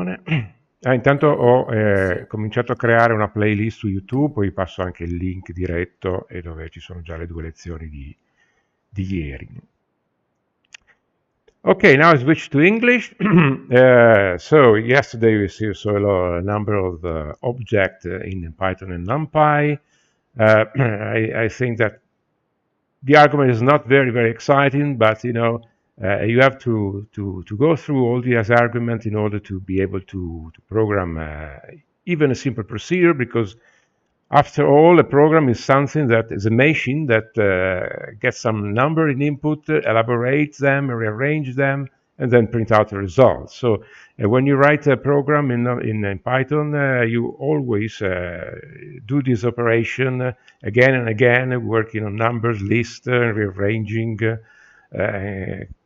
attenzione. Intanto ho cominciato a creare una playlist su YouTube, poi passo anche il link diretto e dove ci sono già le 2 lezioni di ieri. Okay, now I switch to English. So yesterday we saw a number of objects in Python and Numpy. I think that the argument is not very exciting, but you know, you have to go through all these arguments in order to be able to program even a simple procedure, because after all, a program is something that is a machine that gets some number in input, elaborates them, rearrange them, and then print out the result. So when you write a program in Python, you always do this operation again and again, working on numbers, lists, rearranging,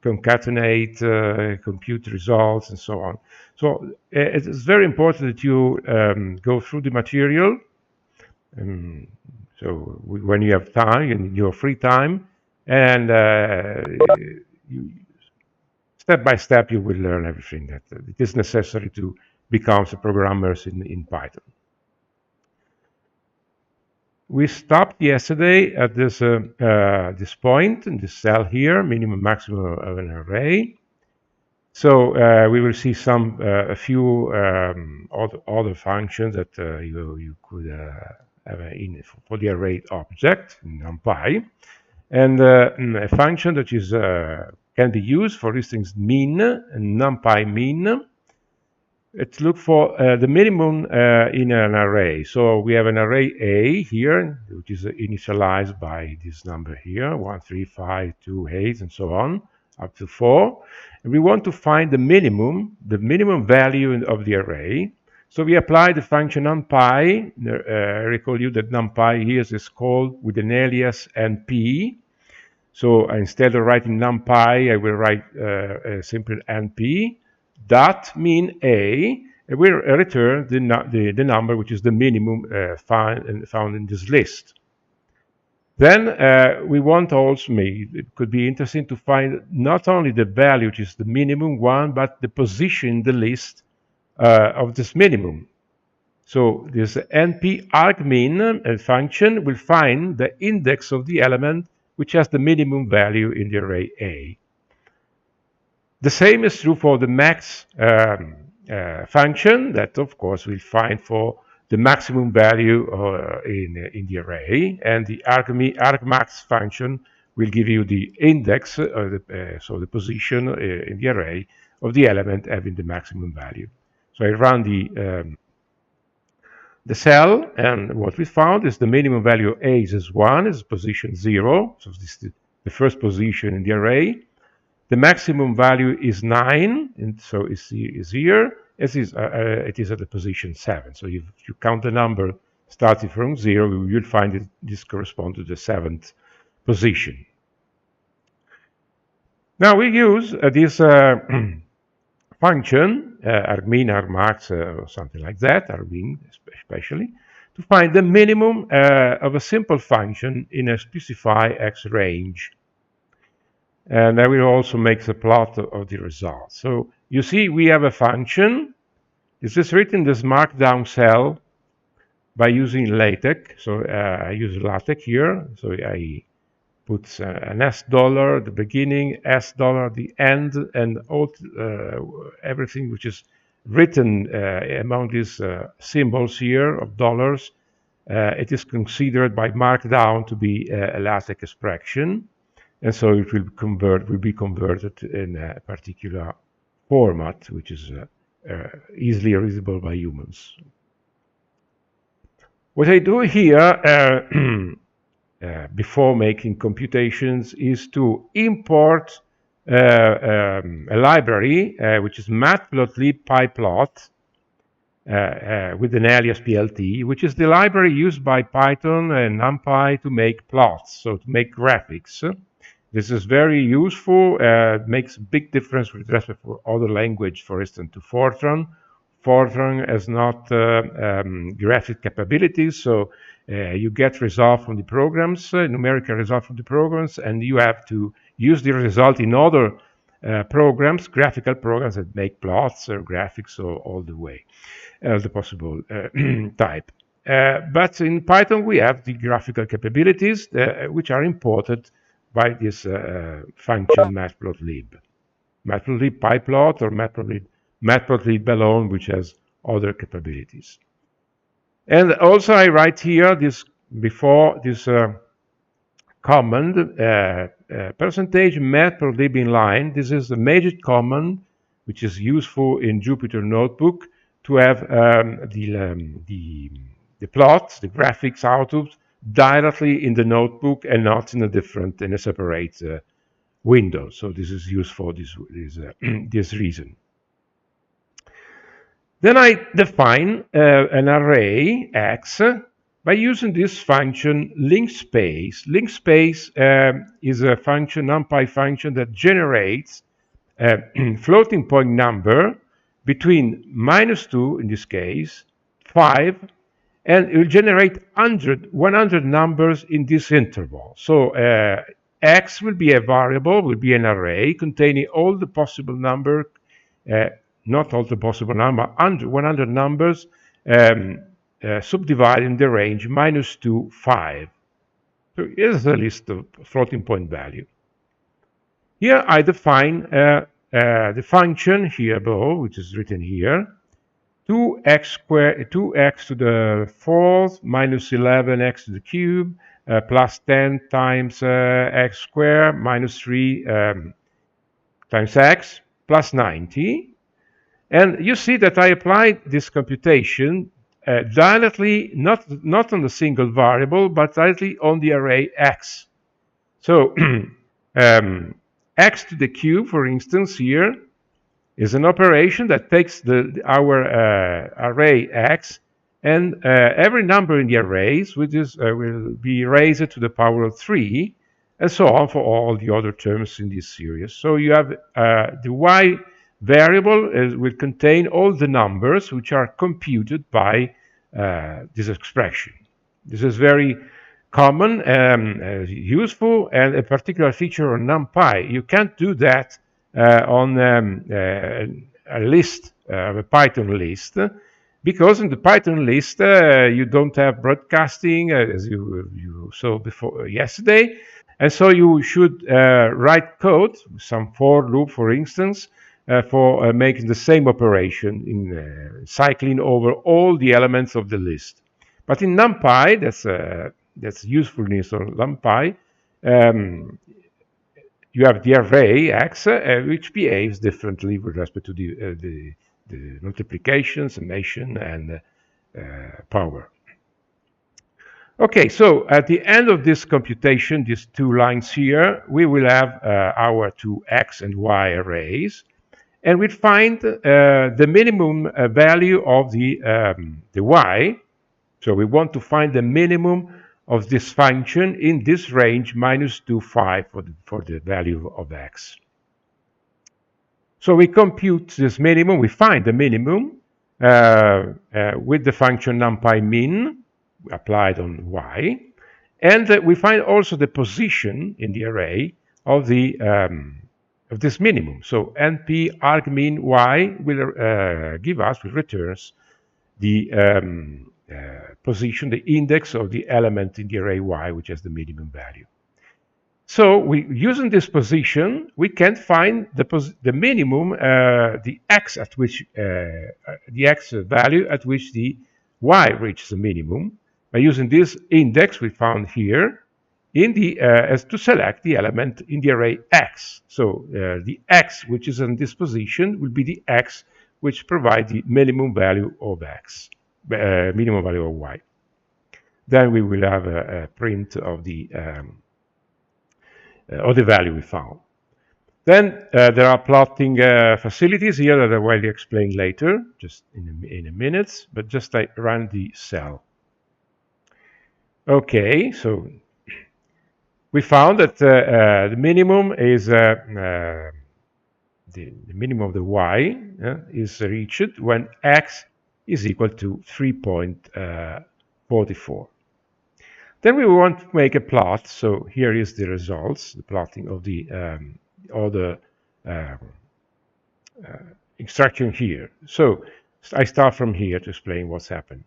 concatenate, compute results, and so on. So it is very important that you go through the material. So when you have time, in your free time, and step by step you will learn everything that it is necessary to become a programmer in Python. We stopped yesterday at this point in this cell here, minimum maximum of an array. So we will see a few other functions that you could have for the array object in NumPy, and a function that is can be used, for instance, min and NumPy min. Let's look for the minimum in an array. So we have an array A here, which is initialized by this number here, 1, 3, 5, 2, 8, and so on, up to 4. And we want to find the minimum value of the array. So we apply the function NumPy. I recall you that NumPy here is called with an alias np. So instead of writing NumPy, I will write a simple np dot min a, and we'll return the number which is the minimum found in this list. Then we want also, it could be interesting to find not only the value which is the minimum one, but the position in the list of this minimum. So this np argmin function will find the index of the element which has the minimum value in the array A. The same is true for the max function that, of course, will find for the maximum value in the array, and the argmax function will give you the index, so the position in the array of the element having the maximum value. So I run the cell, and what we found is the minimum value of A is 1, is position 0, so this is the first position in the array. The maximum value is 9, and so is here. It is at the position 7. So if you count the number starting from 0, you'll find that this corresponds to the 7th position. Now we use this function, argmin, argmax, or something like that, argmin especially, to find the minimum of a simple function in a specified X range. And I will also make the plot of the result. So you see we have a function. This is written in this markdown cell by using LaTeX. So I use LaTeX here. So I put an $S at the beginning, $S at the end, and all, everything which is written among these symbols here of dollars, it is considered by markdown to be a LaTeX expression. And so it will be converted in a particular format, which is easily readable by humans. What I do here before making computations is to import a library which is matplotlib pyplot with an alias plt, which is the library used by Python and NumPy to make plots, so to make graphics. This is very useful, makes a big difference with respect to other language, for instance, to Fortran. Fortran has not graphic capabilities, so you get results from the programs, numerical results from the programs, and you have to use the result in other programs, graphical programs that make plots or graphics or all the way, the possible type. But in Python, we have the graphical capabilities which are imported by this function matplotlib. Matplotlib pyplot or matplotlib alone, which has other capabilities. And also I write here this before this command percentage matplotlib inline. This is the major command which is useful in Jupyter Notebook to have the plots, the graphics output directly in the notebook and not in a separate window. So this is useful for this reason. Then I define an array X by using this function linkspace. Linkspace is a function, Numpy function, that generates a floating point number between -2, in this case, 5, and it will generate 100 numbers in this interval. So X will be a variable, will be an array containing all the possible numbers, not all the possible number, 100 numbers subdividing the range -2, 5. So here's a list of floating point value. Here I define the function here below, which is written here, 2x to the 4th minus 11x to the cube plus 10 times x squared minus 3 times x plus 90. And you see that I applied this computation directly, not on the single variable, but directly on the array x. So x to the cube, for instance, here is an operation that takes our array x, and every number in the arrays will be raised to the power of 3, and so on for all the other terms in this series. So you have the y variable will contain all the numbers which are computed by this expression. This is very common, useful, and a particular feature on NumPy. You can't do that on a list, a Python list, because in the Python list you don't have broadcasting, as you saw before yesterday, and so you should write code, some for loop, for instance, for making the same operation in cycling over all the elements of the list. But in NumPy, that's usefulness of NumPy. You have the array x, which behaves differently with respect to the multiplication, summation, and power. Okay, so at the end of this computation, these two lines here, we will have our two x and y arrays, and we find the minimum value of the y. So we want to find the minimum of this function in this range -2, 5 for the value of x. So we compute this minimum, we find the minimum with the function numpy min applied on y, and we find also the position in the array of of this minimum. So np argmin y will returns the position, the index of the element in the array y, which has the minimum value. So using this position, we can find the minimum, the x at which the x value at which the y reaches the minimum, by using this index we found here in the as to select the element in the array x. So the x which is in this position will be the x which provides the minimum value of x. Minimum value of y. Then we will have a print of the value we found. Then there are plotting facilities here that I will explain later, just in a minute, but just I run the cell. Okay, so we found that the minimum is the minimum of the y is reached when x is equal to 3.44. Then we want to make a plot. So here is the results, the plotting of the all the instruction here. So I start from here to explain what's happened.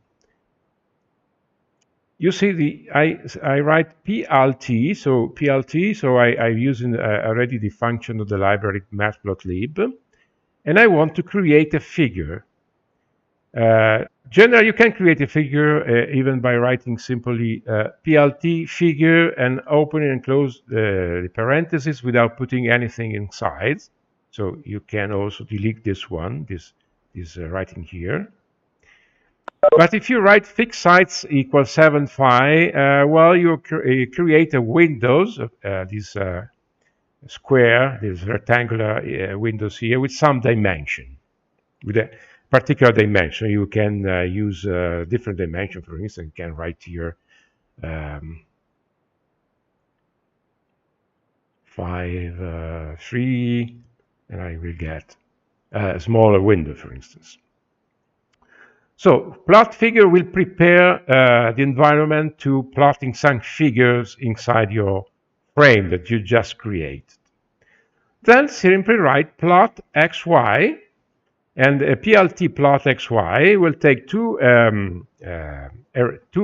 You see, I write PLT, so PLT, so I'm using already the function of the library matplotlib, and I want to create a figure. Generally, you can create a figure even by writing simply PLT figure and open and close the parentheses without putting anything inside. So you can also delete this one, this writing here. But if you write fixed size equals 7 phi, well, you create a windows, this square, this rectangular windows here with some dimension, with a particular dimension. You can use different dimension. For instance, you can write here 5, 3, and I will get a smaller window, for instance. So plot figure will prepare the environment to plotting some figures inside your frame that you just created. Then simply write plot xy, and a PLT plot xy will take two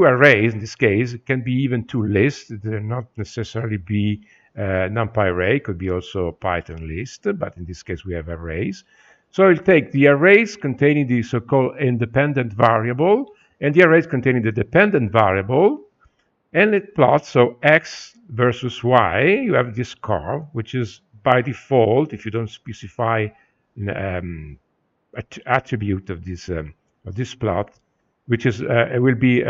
arrays. In this case, it can be even two lists. They're not necessarily be Numpy array. It could be also Python list, but in this case we have arrays. So it'll take the arrays containing the so-called independent variable and the arrays containing the dependent variable, and it plots, so x versus y. You have this curve, which is by default, if you don't specify attribute of this plot, which is it will be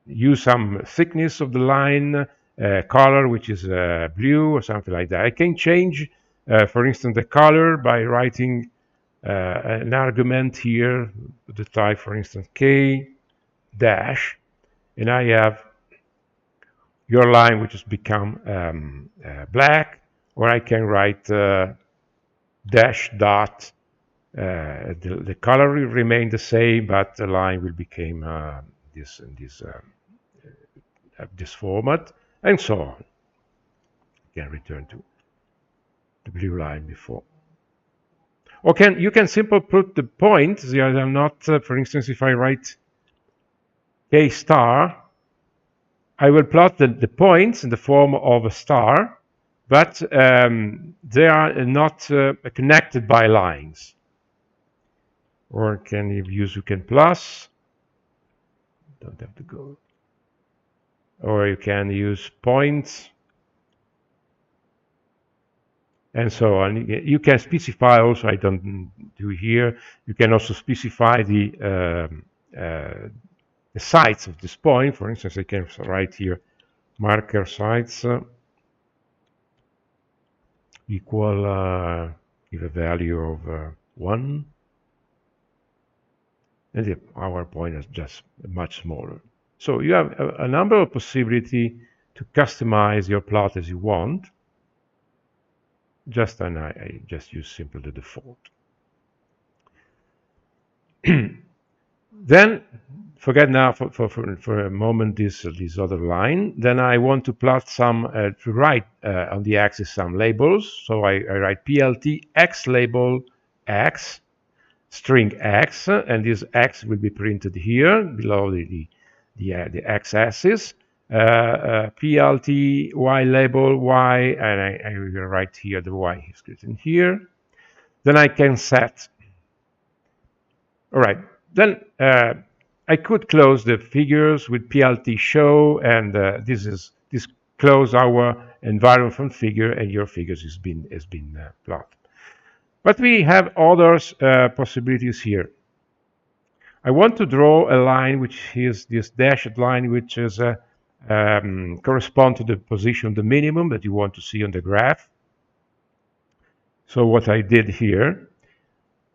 use some thickness of the line, color, which is blue or something like that. I can change, for instance, the color by writing an argument here, the type, for instance, k dash, and I have your line, which has become black, or I can write dash dot. The color will remain the same, but the line will become this format, and so on. You can return to the blue line before. Or you can simply put the points. They are not, for instance, if I write k star, I will plot the points in the form of a star, but they are not connected by lines. Or can you use you can plus, don't have to go. Or you can use points, and so on. You can specify also, I don't do here, you can also specify the size of this point. For instance, I can write here marker size equal, give a value of 1, and our point is just much smaller. So you have a number of possibilities to customize your plot as you want. I just use simply the default. Then forget now for a moment this other line. Then I want to plot some to write on the axis some labels. So I write PLT x label x string x, and this x will be printed here below the x-axis. PLT y label y, and I will write here the y is written here. Then I can set. All right. Then I could close the figures with PLT show, and this close our environment from figure, and your figures has been plotted. But we have other possibilities here. I want to draw a line which is this dashed line, which is correspond to the position of the minimum that you want to see on the graph. So what I did here,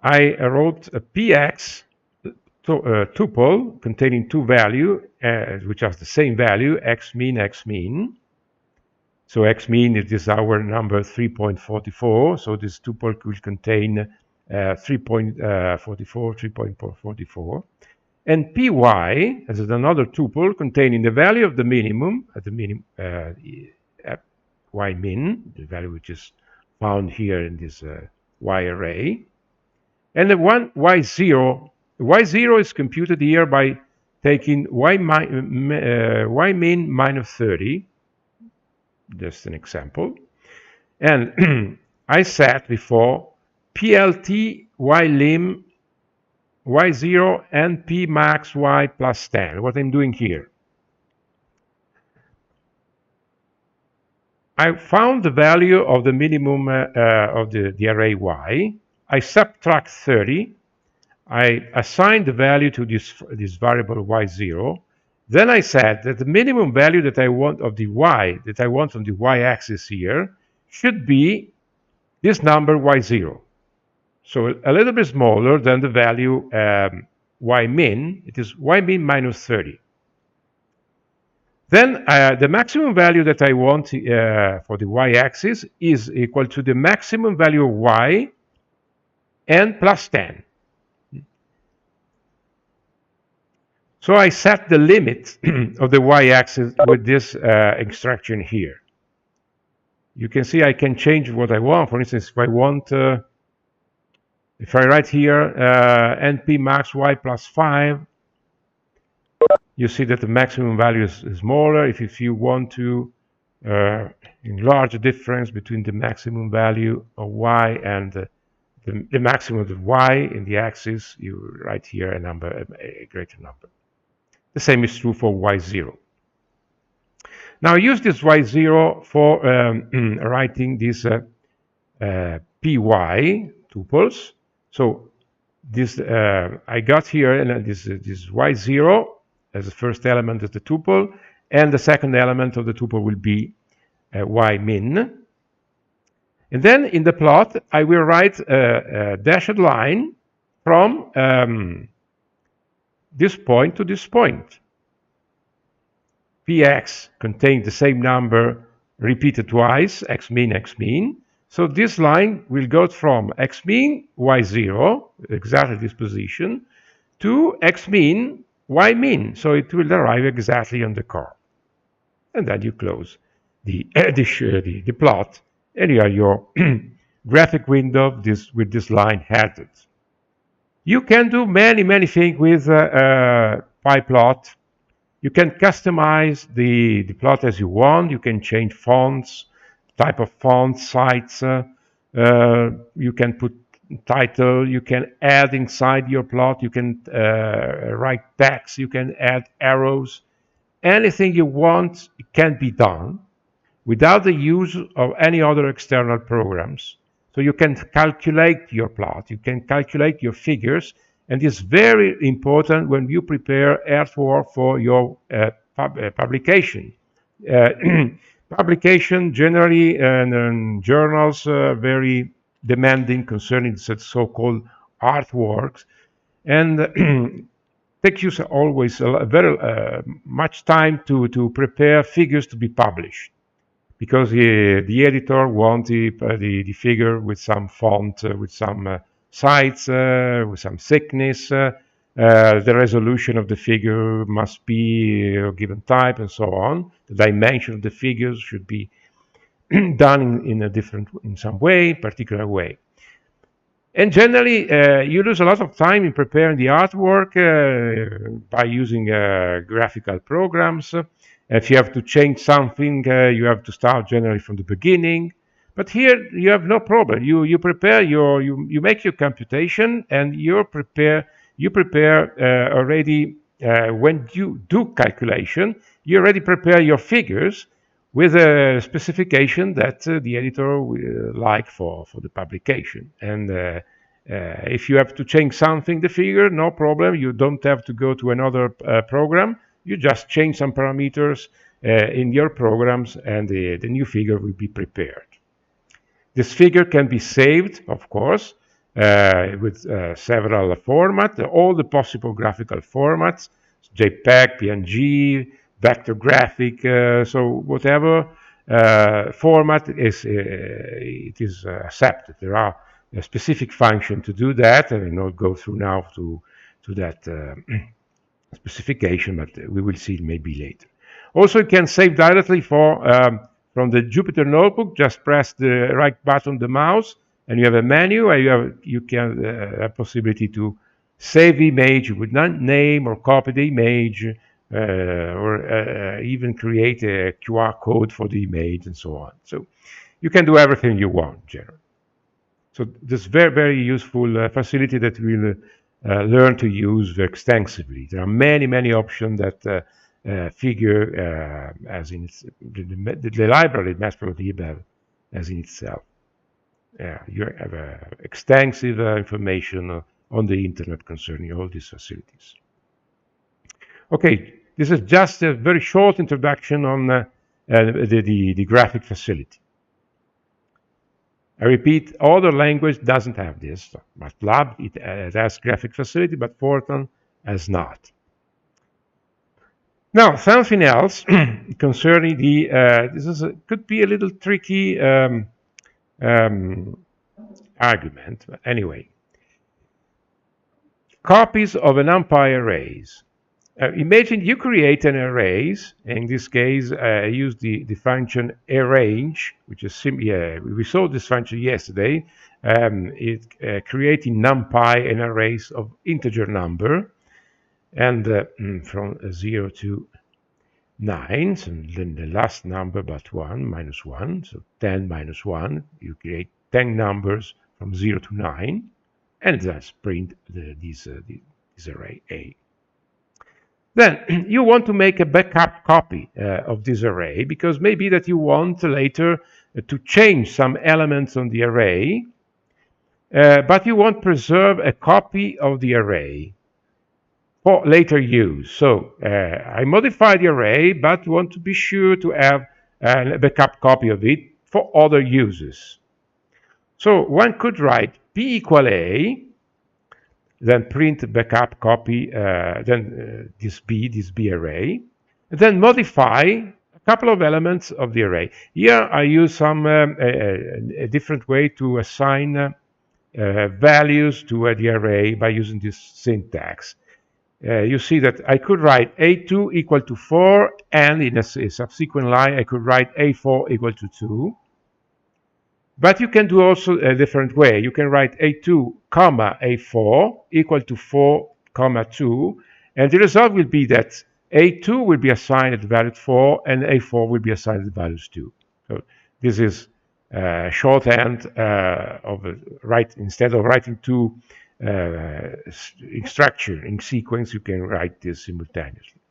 I wrote a px tuple containing two values, which are the same value, x mean. So x mean is our number 3.44. So this tuple will contain 3.44, 3.44. And py as another tuple containing the value of the minimum, y min, the value which is found here in this y array. And the one y0 is computed here by taking y min minus 30, just an example. And I set before plt y lim y0 and p max y plus 10. What I'm doing here, I found the value of the minimum of the array y. I subtract 30. I assign the value to this variable y0. Then I said that the minimum value that I want of the y, that I want on the y-axis here, should be this number y0. So a little bit smaller than the value y min. It is y min minus 30. Then the maximum value that I want for the y-axis is equal to the maximum value of y and plus 10. So I set the limit of the y-axis with this instruction here. You can see I can change what I want. For instance, if I want, if I write here np max y plus 5, you see that the maximum value is smaller. If you want to enlarge the difference between the maximum value of y and the maximum of y in the axis, you write here a number, a greater number. The same is true for y0. Now use this y0 for writing these py tuples. So this I got here, and this y0 as the first element of the tuple, and the second element of the tuple will be y min. And then in the plot, I will write a dashed line from this point to this point. Px contains the same number repeated twice, x min. So this line will go from x min, y0, exactly this position, to x min, y min. So it will arrive exactly on the curve. And then you close the plot, and you have your graphic window with this line added. You can do many things with pyplot. You can customize the plot as you want. You can change fonts, type of font, size. You can put title. You can add inside your plot. You can write text. You can add arrows. Anything you want can be done without the use of any other external programs. So you can calculate your plot, you can calculate your figures, and it's very important when you prepare artwork for your publication. Publication generally and journals very demanding concerning such so-called artworks, and takes you always very much time to prepare figures to be published, because the editor wants the figure with some font, with some size, with some thickness. The resolution of the figure must be a given type, and so on. The dimension of the figures should be done in some way, particular way. And generally, you lose a lot of time in preparing the artwork by using graphical programs. If you have to change something, you have to start generally from the beginning. But here you have no problem. You prepare you make your computation, and you prepare already when you do calculation. You already prepare your figures with a specification that the editor will like for the publication. And if you have to change something, the figure, no problem. You don't have to go to another program. You just change some parameters in your programs, and the new figure will be prepared. This figure can be saved, of course, with several formats, all the possible graphical formats, JPEG, PNG, vector graphic, so whatever format it is accepted. There are a specific function to do that, and I will not go through now to that specification, but we will see it maybe later. Also, you can save directly for from the Jupyter Notebook, just press the right button on the mouse, and you have a menu, and you can have possibility to save image with name, or copy the image, or even create a QR code for the image, and so on. So you can do everything you want, generally. So this very, very useful facility that we'll learn to use extensively. There are many, many options that figure as in the library Matplotlib as in itself. You have extensive information on the internet concerning all these facilities. Okay, this is just a very short introduction on the graphic facility. I repeat, other language doesn't have this. MATLAB, it has graphic facility, but Fortran has not. Now, something else concerning the, could be a little tricky argument, but anyway. Copies of an Numpy arrays. Imagine you create an arrays. In this case, I use the function arrange, which is we saw this function yesterday. Creating NumPy an arrays of integer number, and from 0 to 9, so then the last number but 1, minus 1, so 10 minus 1. You create 10 numbers from 0 to 9, and thus print this array A. Then you want to make a backup copy of this array, because maybe that you want later to change some elements on the array, but you want to preserve a copy of the array for later use. So I modify the array, but want to be sure to have a backup copy of it for other uses. So one could write p equal a, then print backup copy, this B array, and then modify a couple of elements of the array. Here I use some a different way to assign values to the array by using this syntax. You see that I could write A2 equal to 4, and in a subsequent line I could write A4 equal to 2. But you can do also a different way. You can write A2 comma A4 equal to 4 comma 2, and the result will be that A2 will be assigned the value 4 and A4 will be assigned the values 2. So this is shorthand of instead of writing two in structure, in sequence, you can write this simultaneously.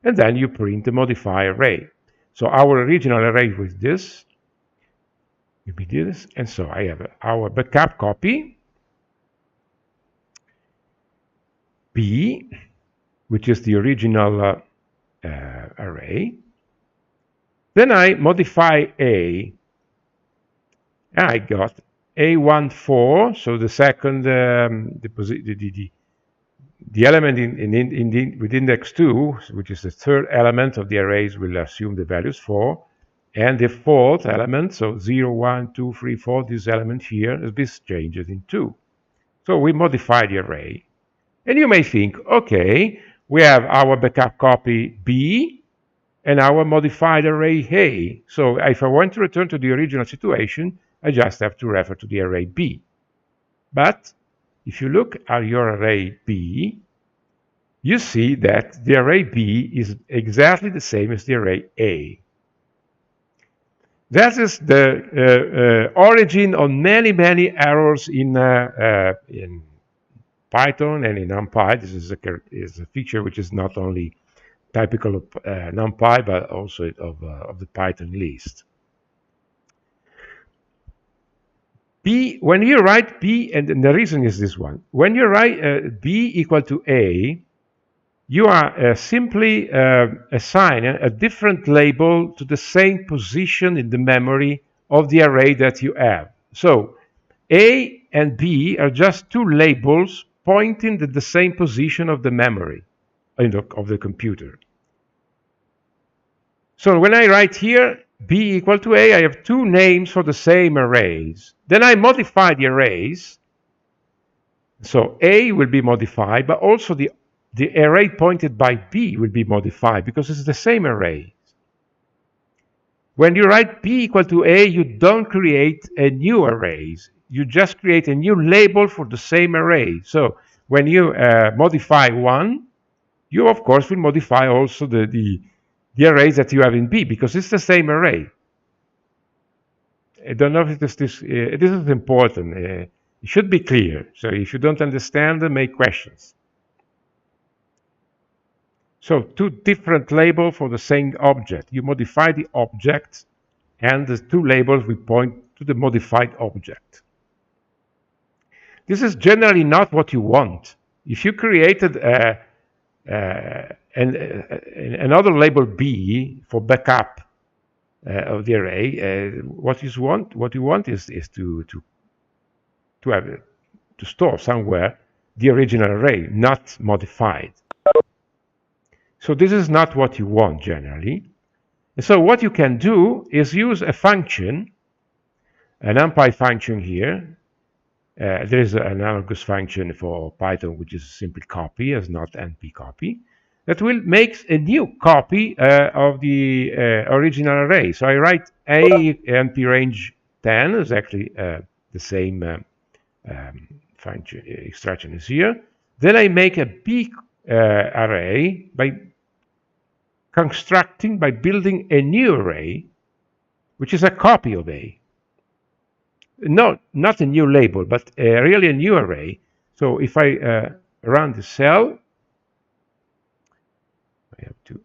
And then you print the modify array. So our original array was this. We did this, and so I have our backup copy B, which is the original array. Then I modify A, and I got A14, so the second the element with index 2, which is the third element of the arrays, will assume the values 4. And the fourth element, so 0, 1, 2, 3, 4, this element here has been changed in 2. So we modify the array. And you may think, okay, we have our backup copy B and our modified array A. So if I want to return to the original situation, I just have to refer to the array B. But if you look at your array B, you see that the array B is exactly the same as the array A. That is the origin of many, many errors in Python and in NumPy. This is a feature which is not only typical of NumPy, but also of the Python list. B, when you write B, and the reason is this one, when you write B equal to A, you are simply assigning a different label to the same position in the memory of the array that you have. So A and B are just two labels pointing to the same position of the memory of the computer. So when I write here B equal to A, I have two names for the same arrays. Then I modify the arrays. So A will be modified, but also the array pointed by B will be modified because it's the same array. When you write b equal to a, you don't create a new array. You just create a new label for the same array. So when you modify one, you of course will modify also the arrays that you have in b, because it's the same array. I don't know if this is important. It should be clear. So if you don't understand, make questions. So two different labels for the same object. You modify the object, and the two labels will point to the modified object. This is generally not what you want. If you created another label b for backup of the array, what you want is to have to store somewhere the original array, not modified. So this is not what you want generally. And so what you can do is use a function, an NumPy function here. There is an analogous function for Python, which is simply copy, as not np copy, that will make a new copy of the original array. So I write a np range 10 is actually the same function extraction is here. Then I make a b array by constructing, by building a new array, which is a copy of a. No, not a new label, but really a new array. So if I run the cell, I have to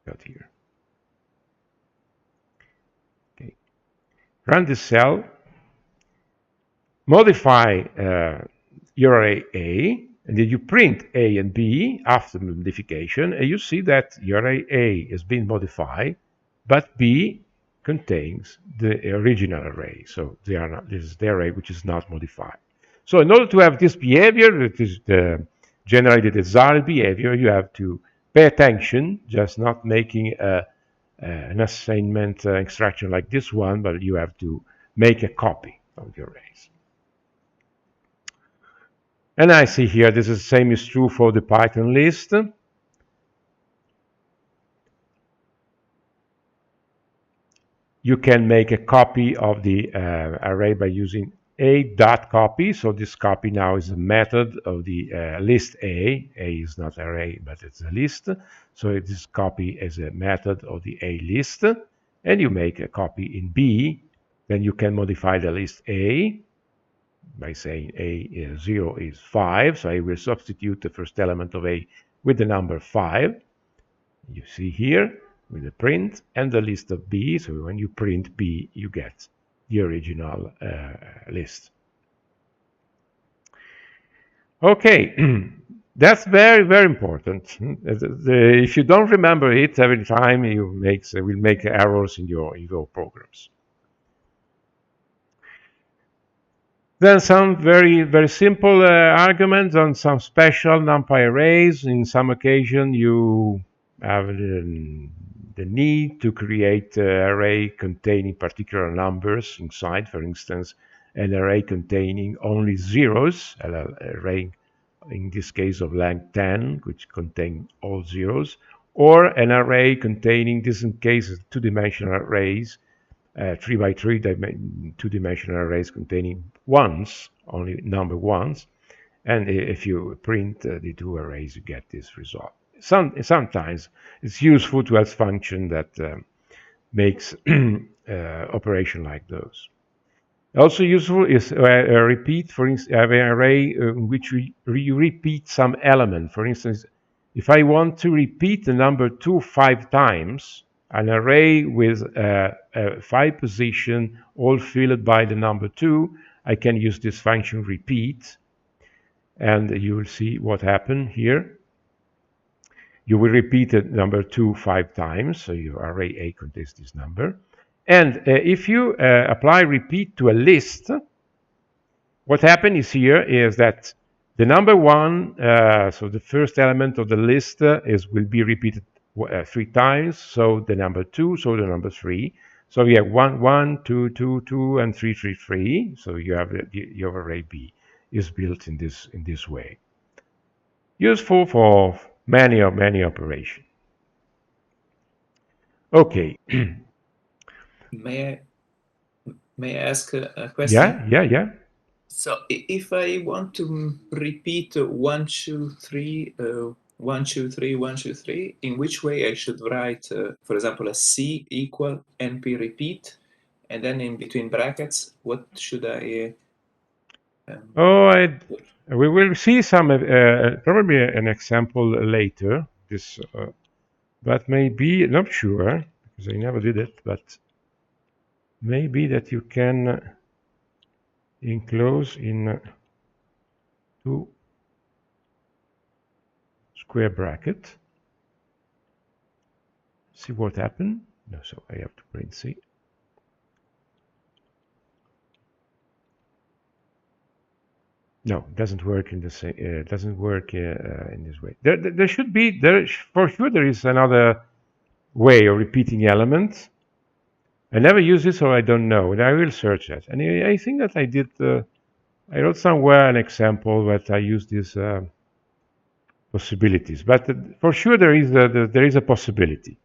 go here. Okay, run the cell, modify your array A, and then you print A and B after the modification, and you see that your array A has been modified, but B contains the original array. So this is the array which is not modified. So in order to have this behavior, that is the generated desired behavior, you have to pay attention, just not making an assignment extraction like this one, but you have to make a copy of the arrays. And I see here, this is the same is true for the Python list. You can make a copy of the array by using a.copy. So this copy now is a method of the list A. A is not array, but it's a list. So this copy is a method of the A list. And you make a copy in B. Then you can modify the list A by saying A0 is 5. So I will substitute the first element of A with the number 5. You see here with the print and the list of B. So when you print B, you get the original list. Okay, that's very, very important. If you don't remember it every time, you will make errors in your programs. Then some very, very simple arguments on some special NumPy arrays. In some occasion, you have the need to create an array containing particular numbers inside. For instance, an array containing only zeros, an array in this case of length 10, which contain all zeros, or an array containing, this in cases, two-dimensional arrays, 3 by 3 two-dimensional arrays containing ones, only number ones, and if you print the two arrays, you get this result. Sometimes it's useful to have function that makes operation like those. Also useful is a repeat. For instance, have an array in which we repeat some element. For instance, if I want to repeat the number 2 5 times, an array with 5 position all filled by the number 2, I can use this function repeat, and you will see what happened here. You will repeat the number 2 5 times, so your array A contains this number. And if you apply repeat to a list, what happens here is that the number 1, so the first element of the list will be repeated 3 times, so the number 2, so the number 3. So we have 1 1 2 2 2 and 3 3 3. So you have your array B is built in this way. Useful for many operations. Okay. May I ask a question? Yeah. So if I want to repeat 1, 2, 3, 1, 2, 3, 1, 2, 3, in which way I should write, for example, a C equal NP repeat, and then in between brackets, what should I put? We will see some probably an example later. This, but maybe not sure because I never did it. But maybe that you can enclose in two square bracket. See what happened. No, so I have to print C. No, it doesn't work in the same. Doesn't work in this way. There should be for sure. There is another way of repeating elements. I never use it, so I don't know. And I will search that. And I think that I did. I wrote somewhere an example that I use these possibilities. But for sure, there is a possibility.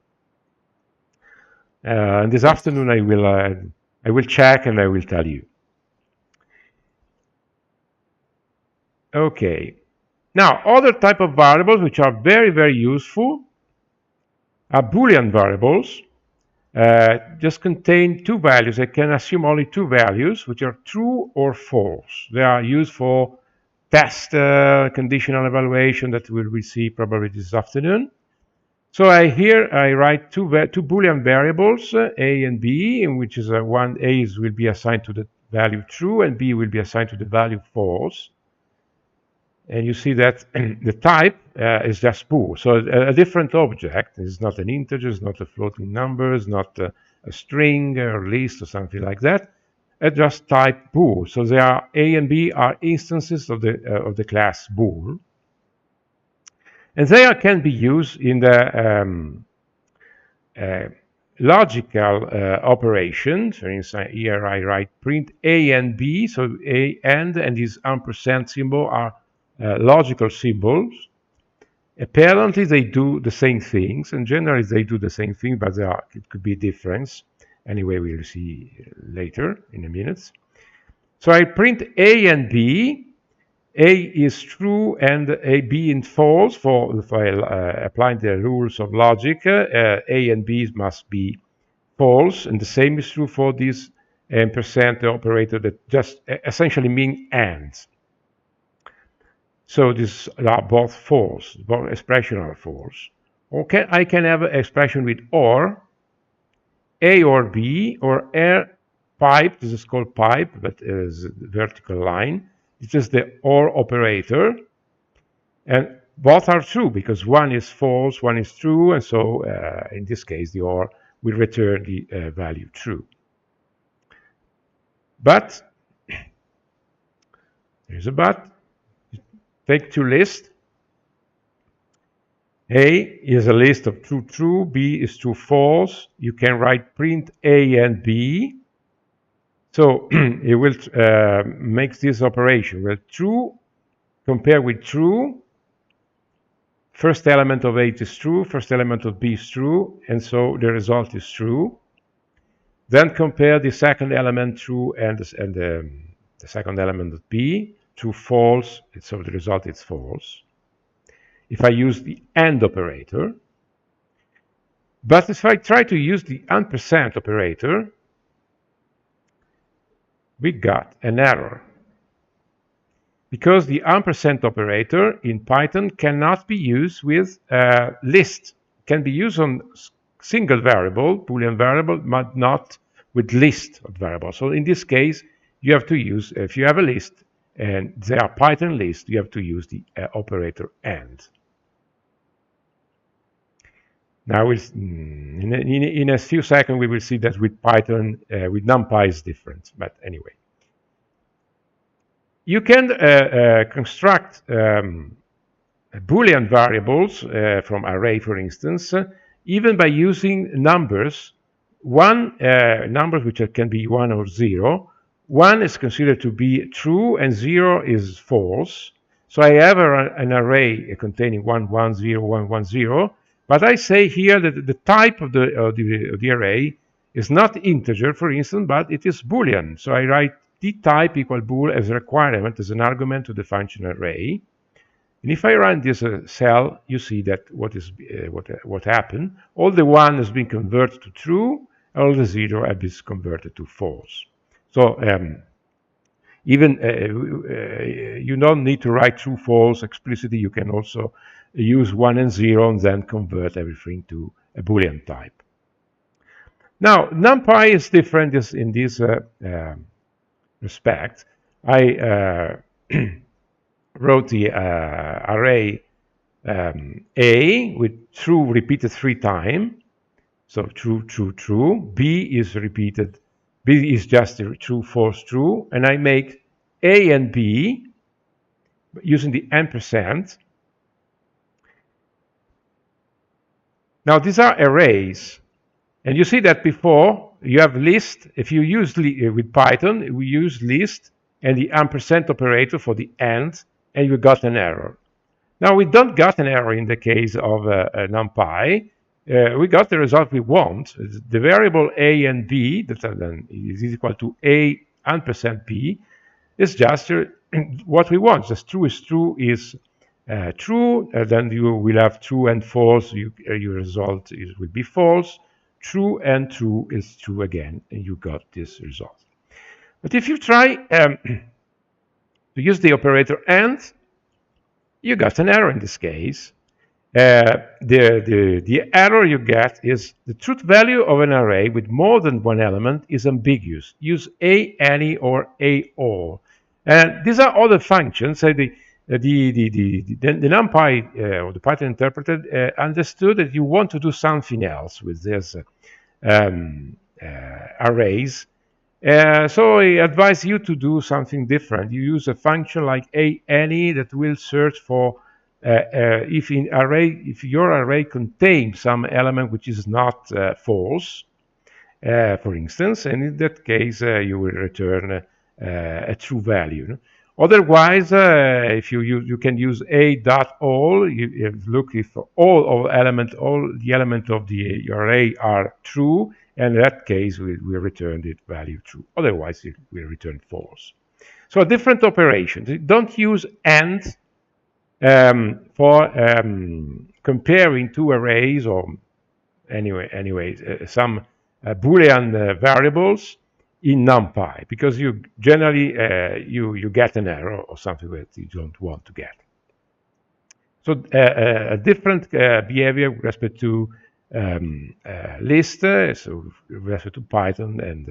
And this afternoon, I will check and I will tell you. Okay. Now, other type of variables which are very, very useful are Boolean variables. Just contain two values. I can assume only two values, which are true or false. They are used for test conditional evaluation that we will see probably this afternoon. So I write two Boolean variables, a and b, in which is one a will be assigned to the value true and b will be assigned to the value false. And you see that the type is just bool. So a different object is not an integer, it's not a floating number, it's not a string or list or something like that. It's just type bool. So they are a and b are instances of the class bool, and they can be used in the logical operations. For instance, here I write print a and b. So a and this ampersand symbol are logical symbols. Apparently, they do the same things, and generally they do the same thing, but it could be a difference. Anyway, we'll see later in a minute. So I print A and B. A is true and B is false. For if I applying the rules of logic, A and B must be false, and the same is true for this ampersand operator that just essentially mean and. So these are both false, both expressions are false. Okay, I can have an expression with or, A or B, or R pipe, this is called pipe, but is vertical line. It is the or operator, and both are true because one is false, one is true, and so in this case the or will return the value true. But, there's a but, take two lists. A is a list of true, true, B is true, false. You can write print A and B. So it will make this operation. Well, true compare with true. First element of A is true, first element of B is true, and so the result is true. Then compare the second element true and the second element of B, true, false, so the result is false. If I use the AND operator, but if I try to use the ampersand operator, we got an error. Because the ampersand operator in Python cannot be used with list. Can be used on single variable, Boolean variable, but not with list of variables. So in this case, you have to use, if you have a list and they are Python list, you have to use the operator AND. Now, in a few seconds, we will see that with Python, with NumPy is different. But anyway, you can construct Boolean variables from array, for instance, even by using numbers. Numbers which can be 1 or 0. 1 is considered to be true and 0 is false. So I have an array containing 1, 1, 0, 1, 1, 0. But I say here that the type of the array is not integer, for instance, but it is Boolean. So I write ttype equal bool as a requirement, as an argument to the function array. And if I run this cell, you see that what happened. All the 1 has been converted to true, all the 0 have been converted to false. So even you don't need to write true, false explicitly. You can also use 1 and 0 and then convert everything to a Boolean type. Now, NumPy is different in this respect. I wrote the array A with true repeated 3 times. So true, true, true. B is repeated. B is just true, false, true. And I make A and B using the ampersand. Now, these are arrays. And you see that before you have list. If you use with Python, we use list and the ampersand operator for the and you got an error. Now, we don't got an error in the case of NumPy. We got the result we want. The variable a and b, that then is equal to a ampersand b, is just what we want. Just true is true is true. Then you will have true and false. Your result will be false. True and true is true again, and you got this result. But if you try to use the operator and, you got an error in this case. The error you get is the truth value of an array with more than one element is ambiguous. Use a, any, or a, all. And these are other functions. The NumPy or the Python interpreter understood that you want to do something else with these arrays. So I advise you to do something different. You use a function like any that will search for if your array contains some element which is not false, for instance, and in that case you will return a true value. Otherwise, if you can use a dot all, you look if all the elements of the array are true, and in that case we return the value true. Otherwise, it will return false. So different operations. Don't use and for comparing two arrays or some Boolean variables in NumPy, because you generally you get an error or something that you don't want to get. So a different behavior with respect to list, so with respect to Python, and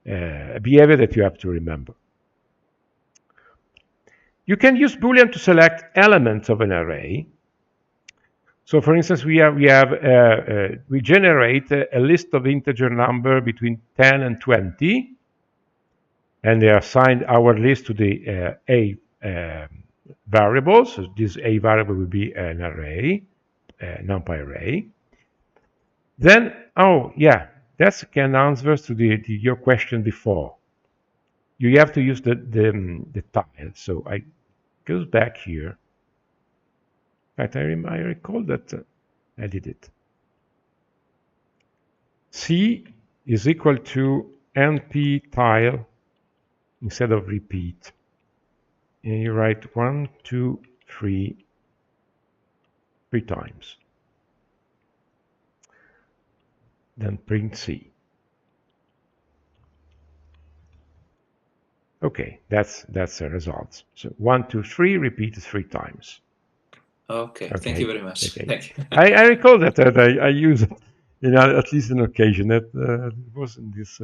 a behavior that you have to remember. You can use Boolean to select elements of an array. So, for instance, we generate a list of integer number between 10 and 20, and they assign our list to the a variable. So this a variable will be an array, NumPy array. Then, that's an answer to your question before. You have to use the tile. So I goes back here. In fact, I recall that I did it. C is equal to np tile instead of repeat. And you write 1, 2, 3 times. Then print C. Okay, that's the result. So 1, 2, 3 repeated 3 times. Okay. Thank you very much. Okay. Thank you. I recall that I use it at least an occasion. That was in this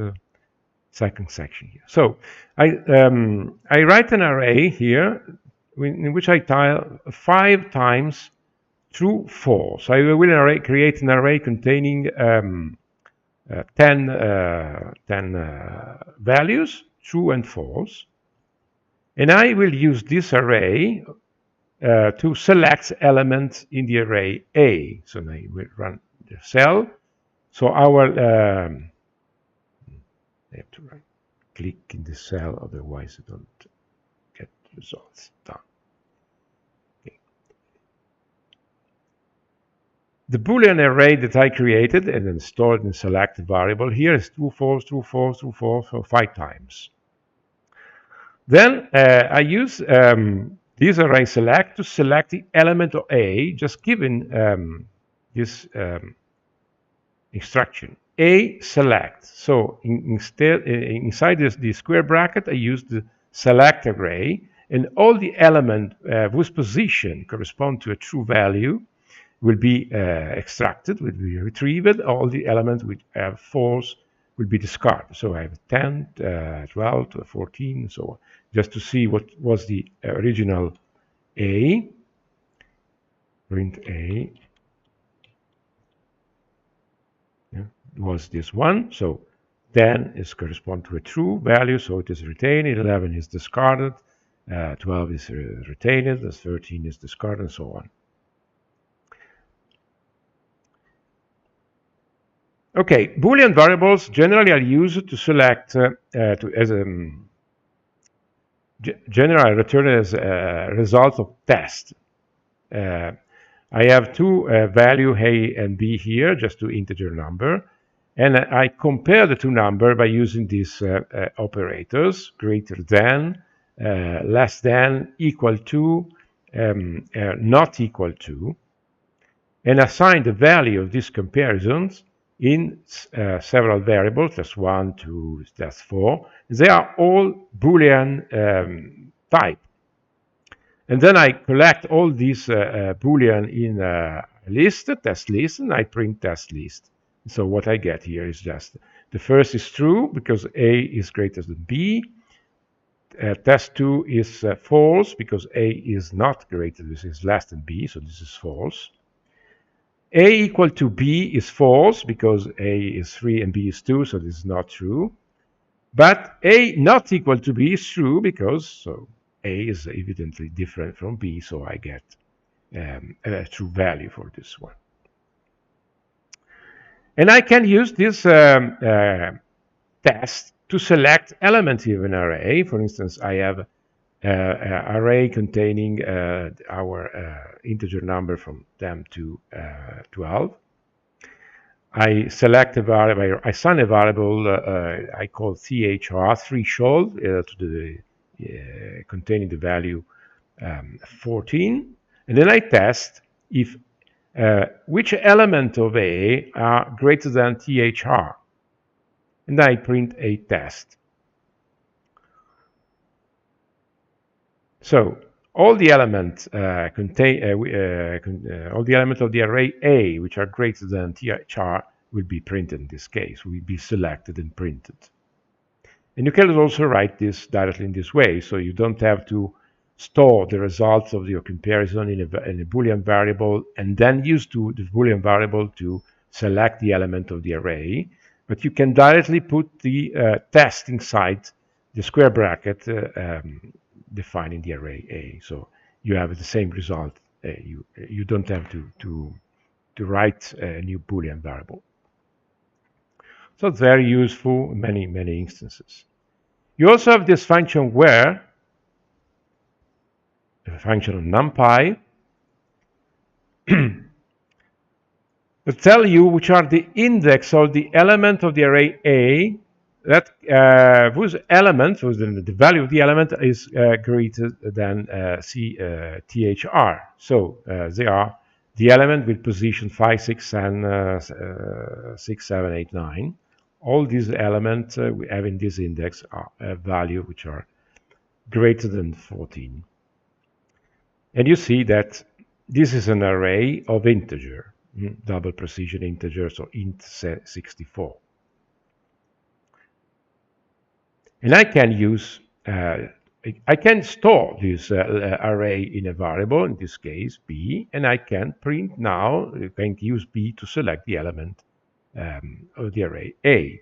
second section here. So I write an array here in which I tile 5 times true, false. I will create an array containing 10 values, true and false. And I will use this array to select elements in the array A. So now we run the cell. So our I have to click in the cell, otherwise I don't get results done. Okay. The Boolean array that I created and then stored in select variable here is true, false, true, false, true, false, for 5 times. Then I use this array select to select the element of A, just given this instruction. A select. So instead, inside the square bracket, I use the select array, and all the element whose position correspond to a true value will be extracted, will be retrieved. All the elements which have false will be discarded. So I have 10, 12, 14, and so on, just to see what was the original A. Print A was this one. So 10 is correspond to a true value, so it is retained. 11 is discarded. 12 is retained. 13 is discarded, and so on. Okay, Boolean variables generally are used to select generally return as a result of test. I have two value A and B here, just two integer number, and I compare the two numbers by using these operators: greater than, less than, equal to, not equal to, and assign the value of these comparisons in several variables, +1, 2, +4. They are all Boolean type. And then I collect all these Boolean in a list, test list, and I print test list. So what I get here is just the first is true because A is greater than B. Test 2 is false because A is not greater, this is less than B, so this is false. A equal to B is false because A is 3 and B is 2, so this is not true. But A not equal to B is true because A is evidently different from B, so I get a true value for this one. And I can use this test to select elements in an array. For instance, I have an array containing our integer number from 10 to 12. I select a variable, I assign a variable I call thr threshold to the containing the value 14, and then I test if which element of A are greater than thr, and I print a test. So all the elements all the elements of the array A which are greater than thr will be printed in this case, will be selected and printed. And you can also write this directly in this way, so you don't have to store the results of your comparison in a Boolean variable and then use the Boolean variable to select the element of the array, but you can directly put the test inside the square bracket defining the array A. So you have the same result. You don't have to write a new Boolean variable. So it's very useful in many instances. You also have this function where, a function of NumPy, will tell you which are the index of the element of the array A that whose element, the value of the element is greater than thr. So they are the element with position 5, 6, and 6, 7, 8, 9. All these elements we have in this index are a value which are greater than 14. And you see that this is an array of integer, double precision integer, so int 64. And I can use, I can store this array in a variable, in this case B, and I can print now, I can use B to select the element of the array A.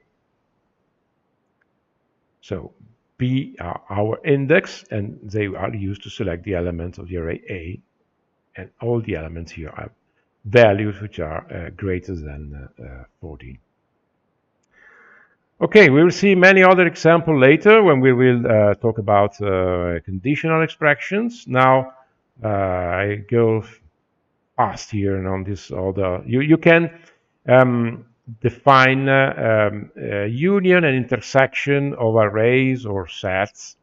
So B are our index, and they are used to select the elements of the array A, and all the elements here are values which are greater than 14. Okay, we will see many other examples later when we will talk about conditional expressions. Now I go past here and on this other. You can define union and intersection of arrays or sets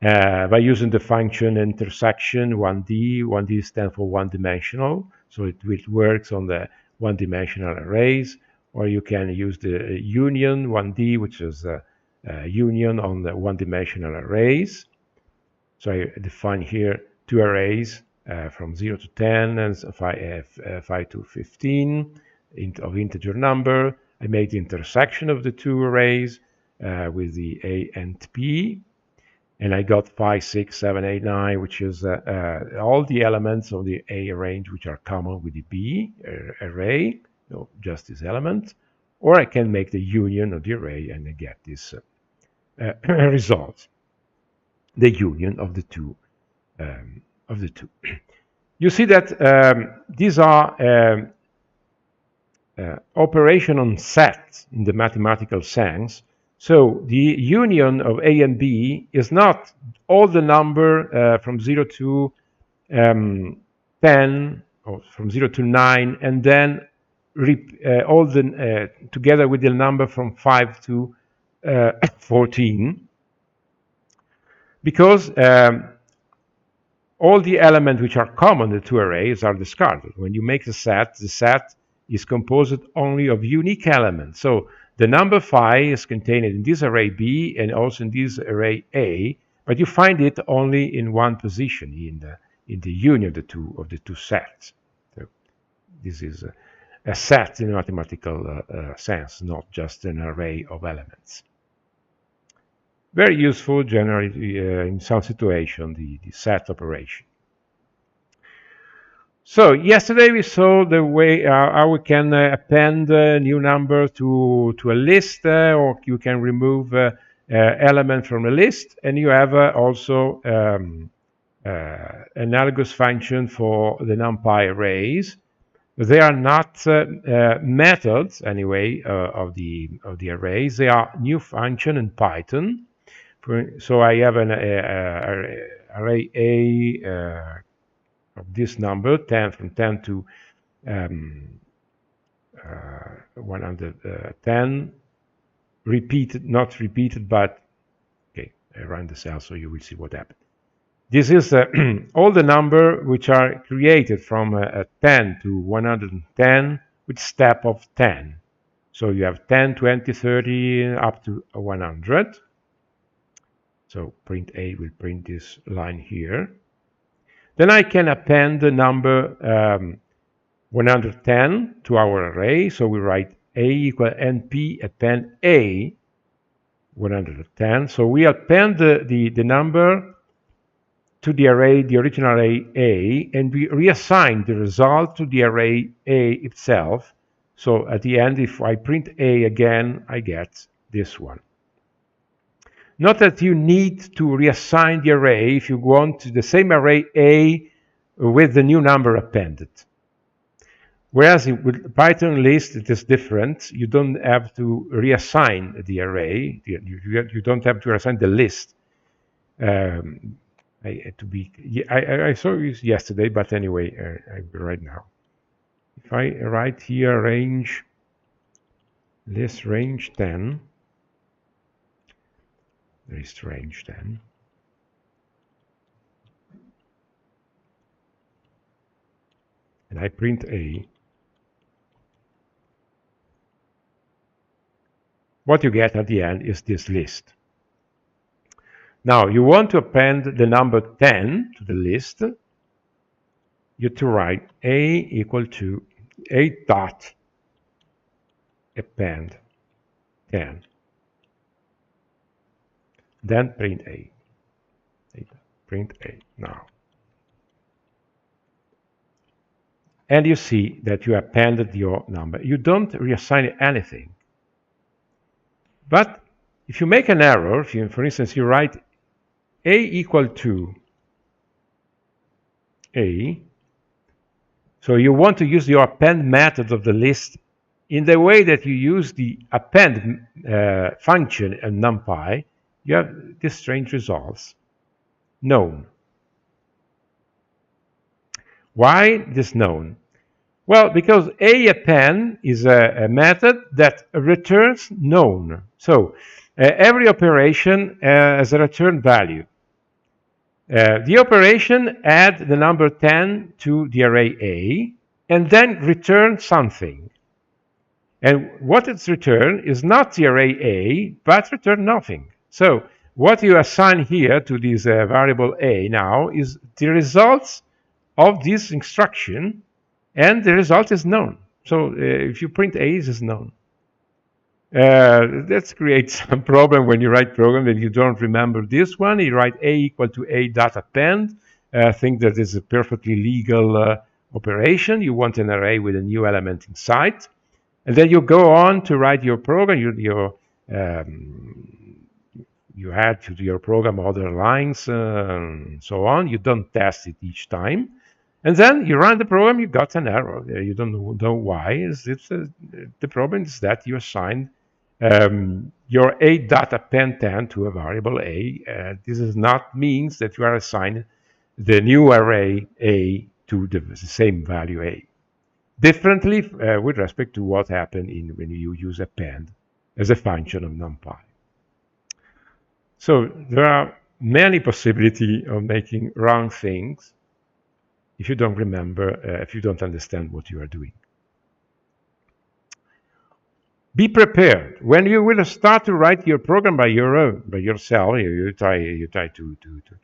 by using the function intersection 1D. 1D stands for one-dimensional, so it works on the one-dimensional arrays. Or you can use the union 1D, which is a union on the one-dimensional arrays. So I define here two arrays from 0 to 10 and 5 to 15 of integer number. I make the intersection of the two arrays with the A and B. And I got 5, 6, 7, 8, 9, which is all the elements of the A range which are common with the B array, no, just this element. Or I can make the union of the array and I get this result, the union of the two. You see that these are operation on sets in the mathematical sense. So the union of A and B is not all the number from 0 to 10 or from 0 to 9 and then all the together with the number from 5 to 14, because all the elements which are common to the two arrays are discarded. When you make the set is composed only of unique elements. So the number 5 is contained in this array B and also in this array A, but you find it only in one position in the union of the two sets. So this is a set in a mathematical sense, not just an array of elements. Very useful generally in some situation, the set operation. So yesterday we saw the way how we can append new numbers to a list, or you can remove element from a list, and you have also analogous function for the Numpy arrays. They are not methods anyway of the arrays. They are new function in Python. So I have an array A of this number, 10 from 10 to 110, repeated, not repeated, but okay, I run the cell so you will see what happened. This is all the number which are created from 10 to 110 with step of 10. So you have 10, 20, 30, up to 100. So print A will print this line here. Then I can append the number 110 to our array. So we write A equal NP append A 110. So we append the number to the array, the original array A, and we reassign the result to the array A itself. So at the end, if I print A again, I get this one. Not that you need to reassign the array if you want the same array A with the new number appended. Whereas with Python list, it is different. You don't have to reassign the array. You don't have to reassign the list. I saw this yesterday, but anyway, I will write now. If I write here range, list range 10, there is range 10. And I print A. What you get at the end is this list. Now, you want to append the number 10 to the list. You have to write A equal to A dot append 10. Then print A. Print A now. And you see that you appended your number. You don't reassign anything. But if you make an error, if you, for instance, you write A equal to A, so you want to use your append method of the list in the way that you use the append function in NumPy, you have these strange results. Known. Why this known? Well, because append is a method that returns known. So every operation has a return value. The operation add the number 10 to the array A and then return something. And what it's returned is not the array A, but return nothing. So what you assign here to this variable A now is the results of this instruction, and the result is known. So if you print A, it is known. That creates some problem when you write program that you don't remember this one. You write A equal to A dot append. Think that is a perfectly legal operation. You want an array with a new element inside. And then you go on to write your program. You add to your program other lines and so on. You don't test it each time. And then you run the program, you got an error. You don't know why. The problem is that you assigned your A dot append 10 to a variable A. This does not means that you are assigning the new array A to the same value A. Differently with respect to what happened when you use append as a function of NumPy. So there are many possibilities of making wrong things if you don't remember, if you don't understand what you are doing. Be prepared. When you will start to write your program by yourself, you try to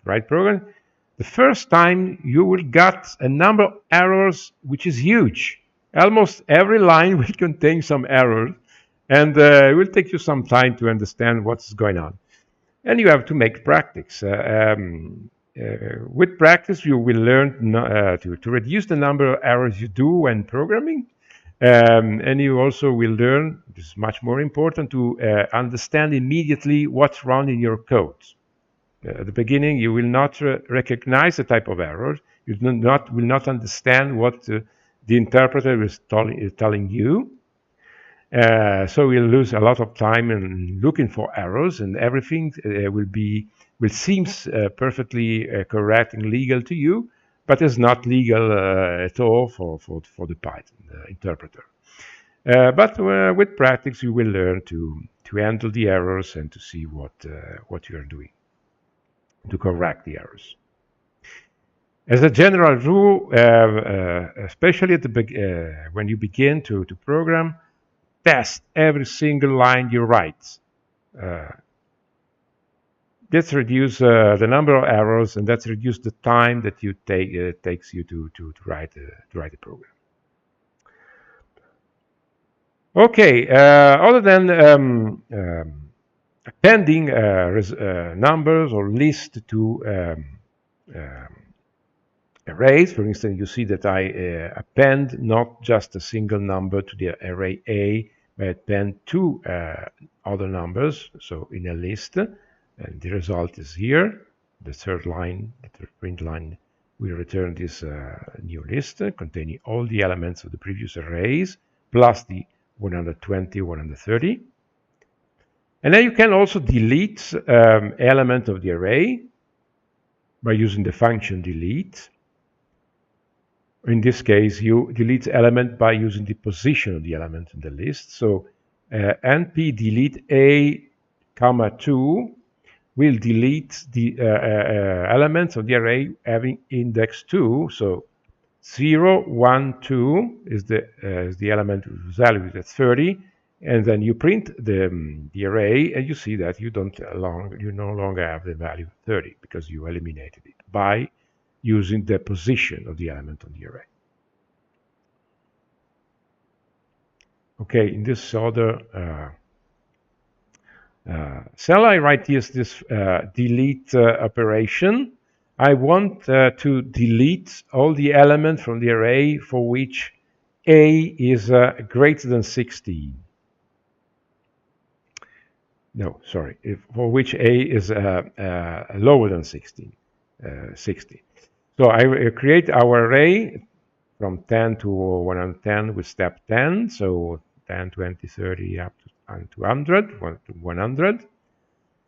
write program, the first time you will get a number of errors which is huge. Almost every line will contain some errors, and it will take you some time to understand what's going on. And you have to make practice. With practice, you will learn to reduce the number of errors you do when programming. And you also will learn, this is much more important, to understand immediately what's wrong in your code. At the beginning, you will not recognize the type of error. You will not understand what the interpreter is telling you. So we'll lose a lot of time in looking for errors, and everything will seem perfectly correct and legal to you, but is not legal at all for the Python interpreter. But with practice, you will learn to handle the errors and to see what you are doing to correct the errors. As a general rule, especially at when you begin to program, test every single line you write. That's reduce the number of errors, and that's reduce the time that you takes you to write a program. Okay, other than appending numbers or list to arrays, for instance, you see that I append not just a single number to the array A, but append two other numbers, so in a list, and the result is here. The third line, the print line, will return this new list containing all the elements of the previous arrays, plus the 120, 130. And then you can also delete element of the array by using the function delete. In this case, you delete element by using the position of the element in the list. So np delete a, comma 2 will delete the elements of the array having index 2. So 0, 1, 2 is the element whose value is 30, and then you print the array, and you see that you no longer have the value 30 because you eliminated it by using the position of the element on the array. Okay, in this other cell, I write this delete operation. I want to delete all the elements from the array for which A is greater than 16. No, sorry, for which A is lower than 16, 60. So I create our array from 10 to 110 with step 10. So 10, 20, 30, up to 100.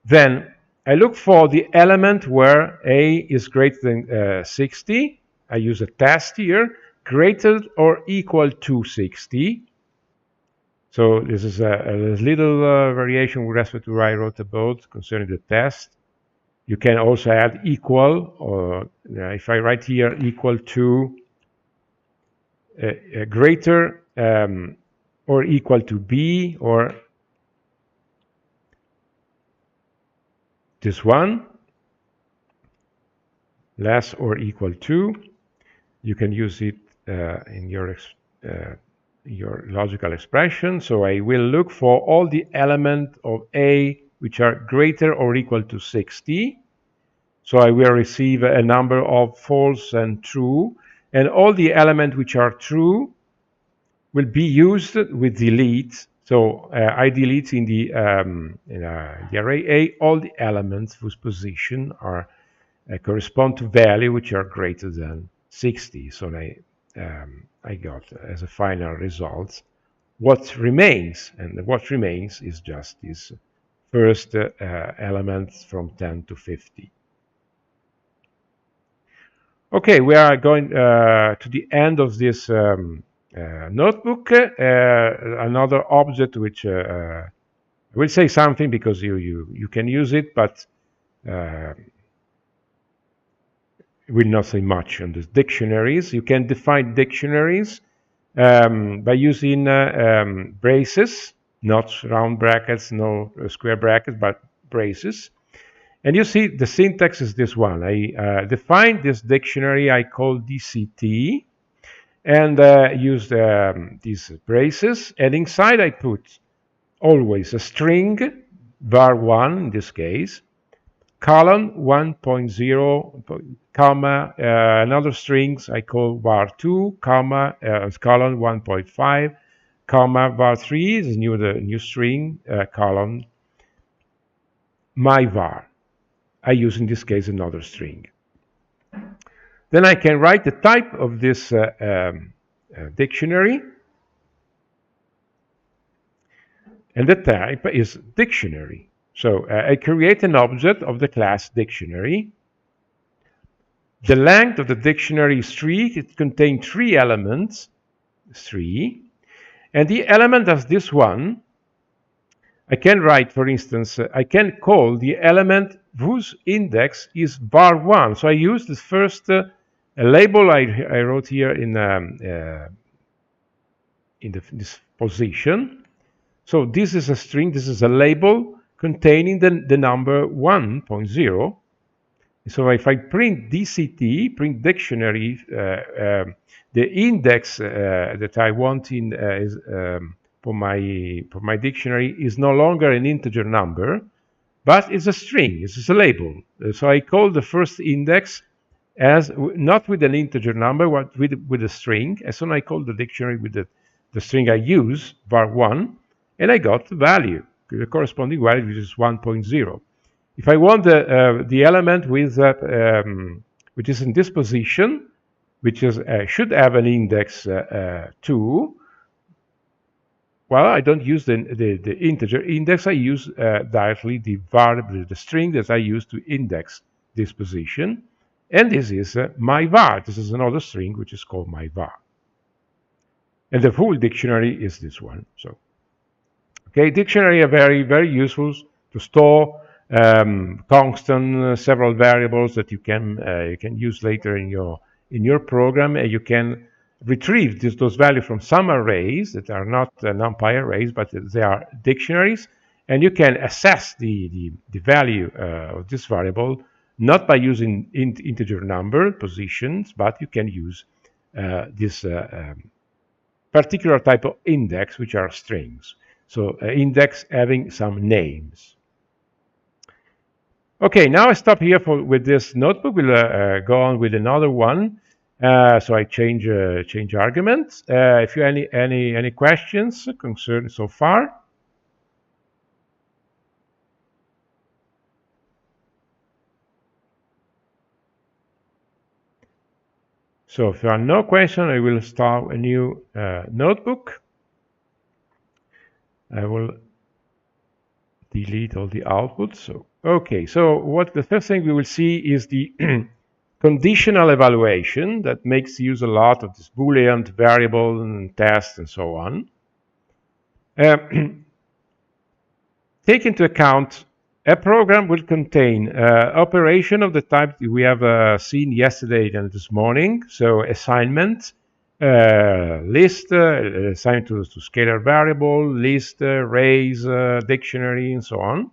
Then I look for the element where A is greater than 60. I use a test here, greater or equal to 60. So this is a little variation with respect to what I wrote about concerning the test. You can also add equal, or if I write here equal to greater or equal to B, or this one, less or equal to, you can use it in your logical expression. So I will look for all the elements of A which are greater or equal to 60. So I will receive a number of false and true, and all the elements which are true will be used with delete. So I delete in the array A all the elements whose position are correspond to value which are greater than 60. So I got as a final result what remains, and what remains is just this first element from 10 to 50. Okay, we are going to the end of this notebook. Another object which I will say something because you can use it, but will not say much on the dictionaries. You can define dictionaries by using braces, not round brackets, no square brackets, but braces. And you see the syntax is this one. I define this dictionary I call DCT, and use these braces, and inside I put always a string, var1 in this case, colon 1.0, comma, another strings I call var2, comma, colon 1.5, comma, var3 is the new string, colon, my var. I use in this case another string. Then I can write the type of this dictionary, and the type is dictionary. So I create an object of the class dictionary. The length of the dictionary is 3. It contains 3 elements, 3. And the element of this one, I can write, for instance, I can call the element whose index is var1. So I use the first label I wrote here in this position. So this is a string, this is a label containing the number 1.0. So if I print DCT, print dictionary, the index that I want in is, for my dictionary is no longer an integer number, but it's a string. It's a label. So I call the first index as not with an integer number, but with a string. And so I call the dictionary with the string I use, var1, and I got the value, the corresponding value, which is 1.0. If I want the element with which is in this position, which is should have an index 2, well, I don't use the integer index. I use directly the variable, the string that I use to index this position, and this is my var. This is another string which is called my var, and the full dictionary is this one. So, okay, dictionary are very useful to store constant several variables that you can use later in your program, and you can retrieve those values from some arrays that are not Numpy arrays, but they are dictionaries, and you can assess the value of this variable not by using integer number positions, but you can use this particular type of index, which are strings. So index having some names. Okay, now I stop here with this notebook. We'll go on with another one. So I change arguments. If you any questions concerning so far? So if there are no questions, I will start a new notebook. I will delete all the outputs. So okay, so what the first thing we will see is the conditional evaluation that makes use a lot of this Boolean variable and test and so on. Take into account a program will contain operation of the type we have seen yesterday and this morning. So assignment, list, assigned to scalar variable, list, arrays, dictionary, and so on.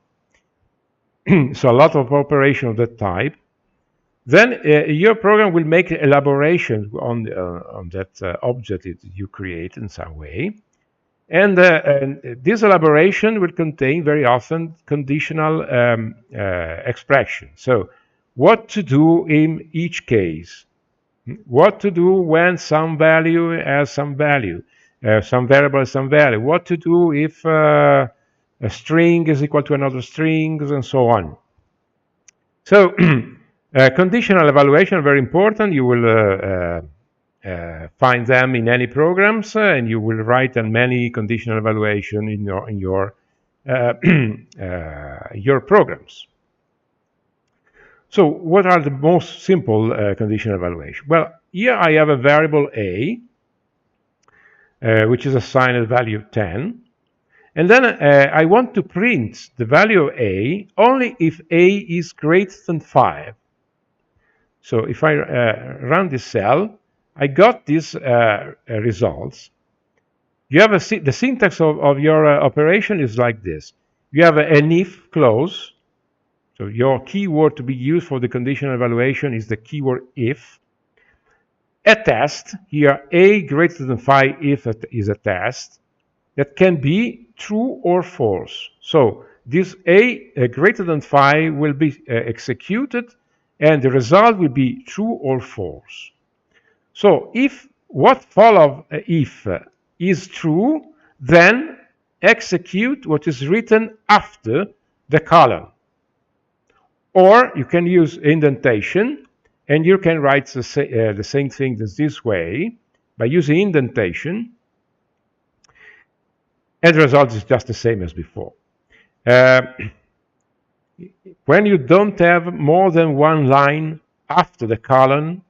So a lot of operation of that type. Then your program will make elaboration on that object that you create in some way. And this elaboration will contain very often conditional expression. So what to do in each case, what to do when some value has some value, some variable has some value, what to do if a string is equal to another string, and so on. So conditional evaluation are very important. You will find them in any programs, and you will write many conditional evaluation in your programs. So what are the most simple conditional evaluation? Well, here I have a variable a, which is assigned a value 10. And then I want to print the value of a only if a is greater than 5. So if I run this cell, I got these results. You have the syntax of your operation is like this. You have an if clause. So your keyword to be used for the conditional evaluation is the keyword if. A test, here a greater than 5 if it is a test, that can be true or false. So this a greater than 5 will be executed, and the result will be true or false. So if what follows if is true, then execute what is written after the colon. Or you can use indentation, and you can write the same thing as this way by using indentation, and the result is just the same as before. When you don't have more than one line after the colon,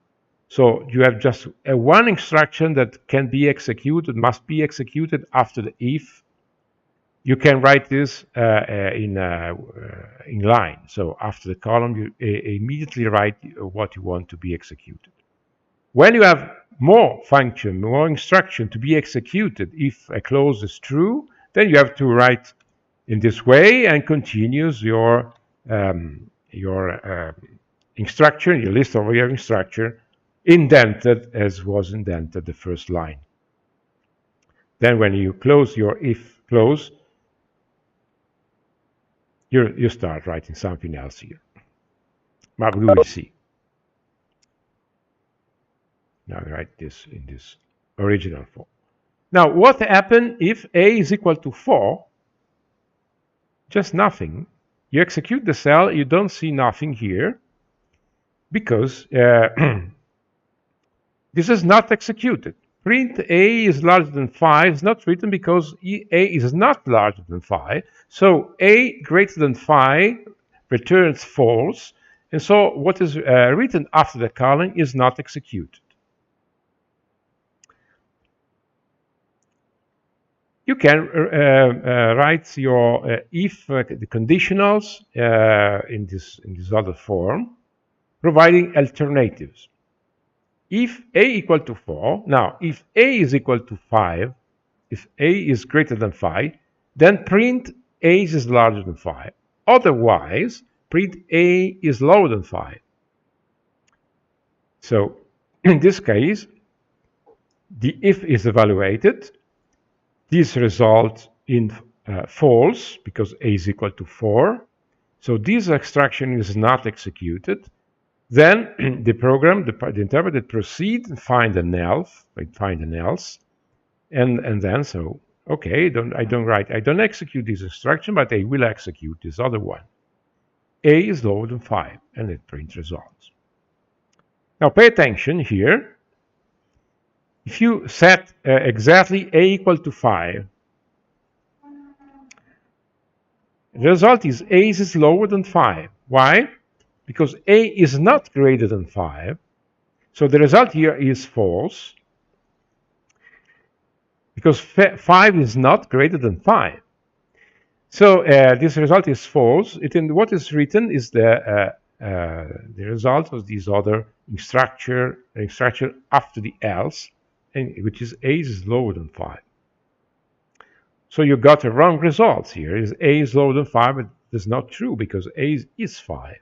so you have just one instruction that can be executed, must be executed after the if, you can write this in line. So after the column, you immediately write what you want to be executed. When you have more function, more instruction to be executed, if a clause is true, then you have to write in this way and continues your instruction, your list of your instruction, indented as was indented the first line. Then when you close your if clause, you start writing something else here. But we will see. Now I write this in this original form. Now, what happens if a is equal to 4? Just nothing. You execute the cell, you don't see nothing here, because this is not executed. Print a is larger than 5 is not written because a is not larger than 5. So a greater than 5 returns false, and so what is written after the colon is not executed. You can write your if the conditionals in this other form, providing alternatives. If a equal to 4, now if a is equal to 5, if a is greater than 5, then print a is larger than 5. Otherwise, print a is lower than 5. So in this case, the if is evaluated. This results in false because a is equal to 4. So this extraction is not executed. Then the program, the interpreter proceeds and find an else, and then so okay, I don't execute this instruction, but I will execute this other one. A is lower than 5, and it prints results. Now pay attention here. If you set exactly a equal to 5, the result is a is lower than 5. Why? because a is not greater than 5. So the result here is false, because 5 is not greater than 5. So this result is false. What is written is the result of this other structure after the else, which is a is lower than 5. So you got a wrong result here. A is lower than 5, but that's not true because a is 5.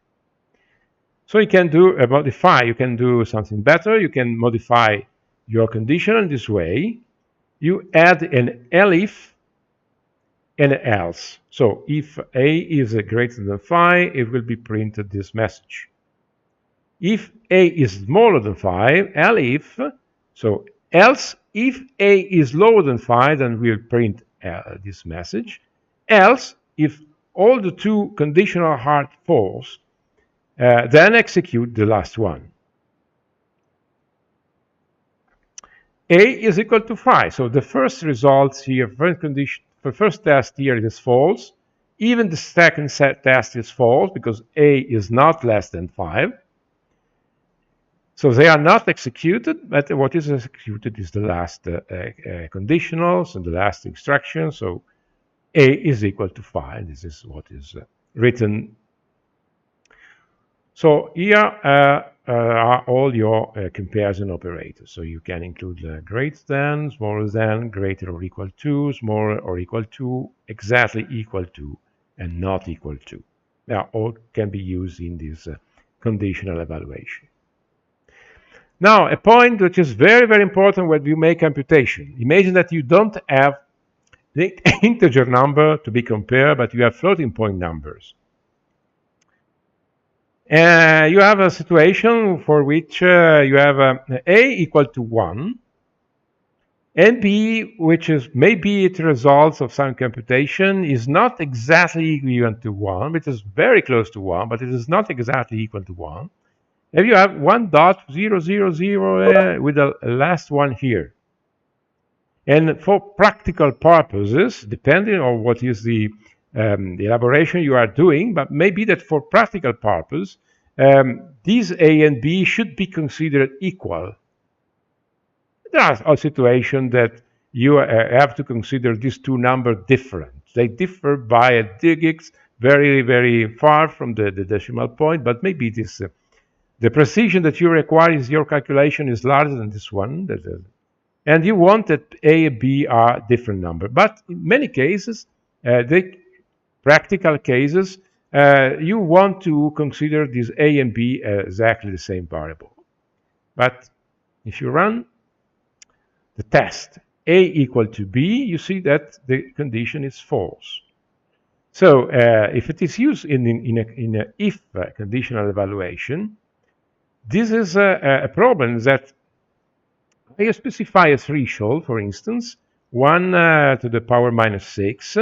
So you can modify. You can do something better. You can modify your condition in this way. You add an elif and an else. So if a is greater than 5, it will be printed this message. If a is smaller than 5, elif, so else if a is lower than 5, then we'll print this message. Else, if all the two conditional are false, then execute the last one. A is equal to 5. So the first result here, the first test here is false. Even the second test is false because a is not less than 5. So they are not executed, but what is executed is the last conditionals and the last instruction. So a is equal to 5. This is what is written. So here are all your comparison operators. So you can include greater than, smaller than, greater or equal to, smaller or equal to, exactly equal to, and not equal to. Now, all can be used in this conditional evaluation. Now, a point which is very, very important when you make computation. Imagine that you don't have the integer number to be compared, but you have floating point numbers. You have a situation for which you have a equal to 1, and b, which is maybe it results of some computation, is not exactly equal to 1. It is very close to 1, but it is not exactly equal to 1. And you have 1.000 with the last one here. And for practical purposes, depending on what is the elaboration you are doing, but maybe that for practical purpose, these a and b should be considered equal. There are a situation that you have to consider these two numbers different. They differ by a digits very, very far from the decimal point, but maybe this the precision that you require is your calculation is larger than this one, and you want that a and b are different number. But in many cases, the practical cases, you want to consider these a and b exactly the same variable. But if you run the test a equal to b, you see that the condition is false. So if it is used in a if conditional evaluation, this is a problem that I specify a threshold, for instance, 1 to the power minus 6,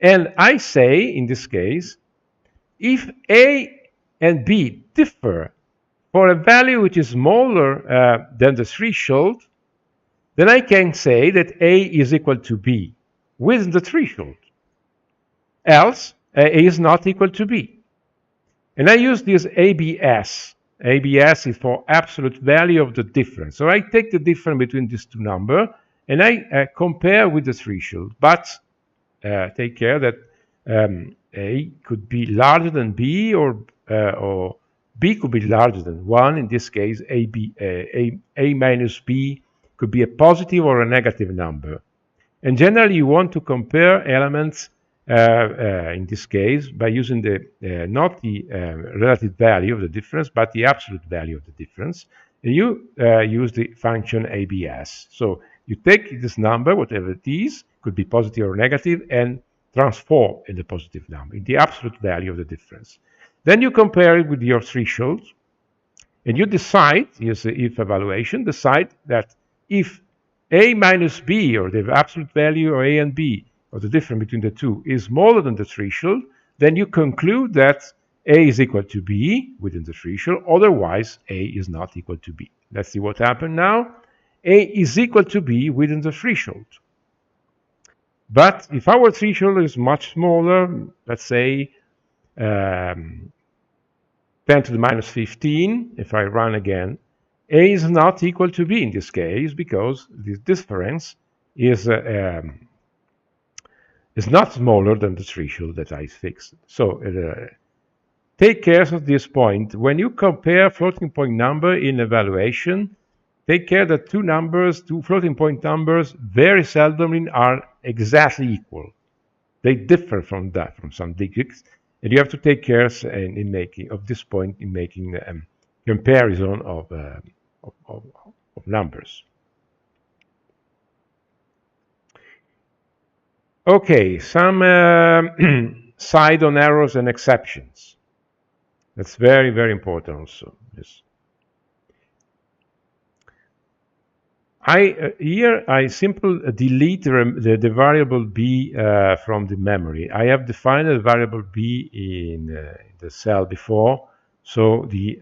and I say, in this case, if a and b differ for a value which is smaller than the threshold, then I can say that a is equal to b with the threshold. Else, a is not equal to b. And I use this ABS. ABS is for absolute value of the difference. So I take the difference between these two numbers and I compare with the threshold. But take care that A could be larger than B or B could be larger than 1. In this case, A minus B could be a positive or a negative number. And generally, you want to compare elements in this case by using not the relative value of the difference, but the absolute value of the difference. And you use the function ABS. So you take this number, whatever it is, could be positive or negative, and transform in the positive number, in the absolute value of the difference. Then you compare it with your threshold, and you decide, use the if evaluation, decide that if a minus b, or the absolute value of a and b, or the difference between the two, is smaller than the threshold, then you conclude that a is equal to b within the threshold, otherwise a is not equal to b. Let's see what happened now. A is equal to b within the threshold. But if our threshold is much smaller, let's say 10 10 to the minus 15, if I run again, A is not equal to B in this case because this difference is not smaller than the threshold that I fixed. So take care of this point. When you compare floating point number in evaluation, take care that two floating point numbers very seldom are exactly equal. They differ from some digits, and you have to take care in making of this point in making comparison of numbers. Okay, some side on errors and exceptions. That's very, very important also. Yes. Here I simply delete the variable b from the memory. I have defined a variable b in the cell before, so the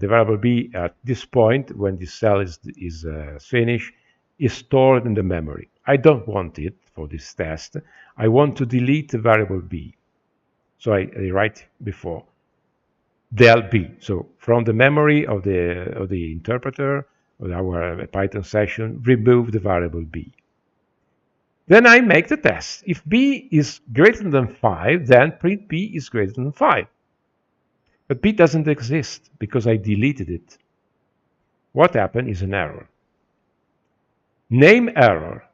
variable b at this point, when this cell is finished, is stored in the memory. I don't want it for this test. I want to delete the variable b. So I write before del b. So from the memory of the interpreter of our Python session, remove the variable b. Then I make the test. If b is greater than 5, then print b is greater than 5. But b doesn't exist because I deleted it. What happened is an error. Name error.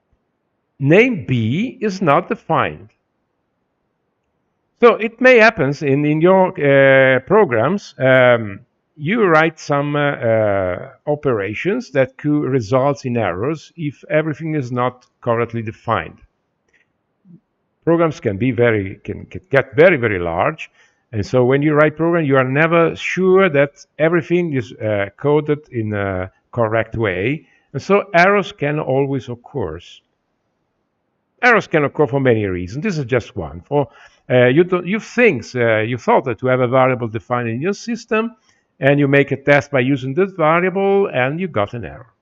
Name b is not defined. So it may happen in your programs, you write some operations that could result in errors if everything is not correctly defined. Programs can get very, very large, and so when you write program, you are never sure that everything is coded in a correct way, and so errors can always occur. Errors can occur for many reasons. This is just one. You thought that you have a variable defined in your system, and you make a test by using this variable, and you got an error.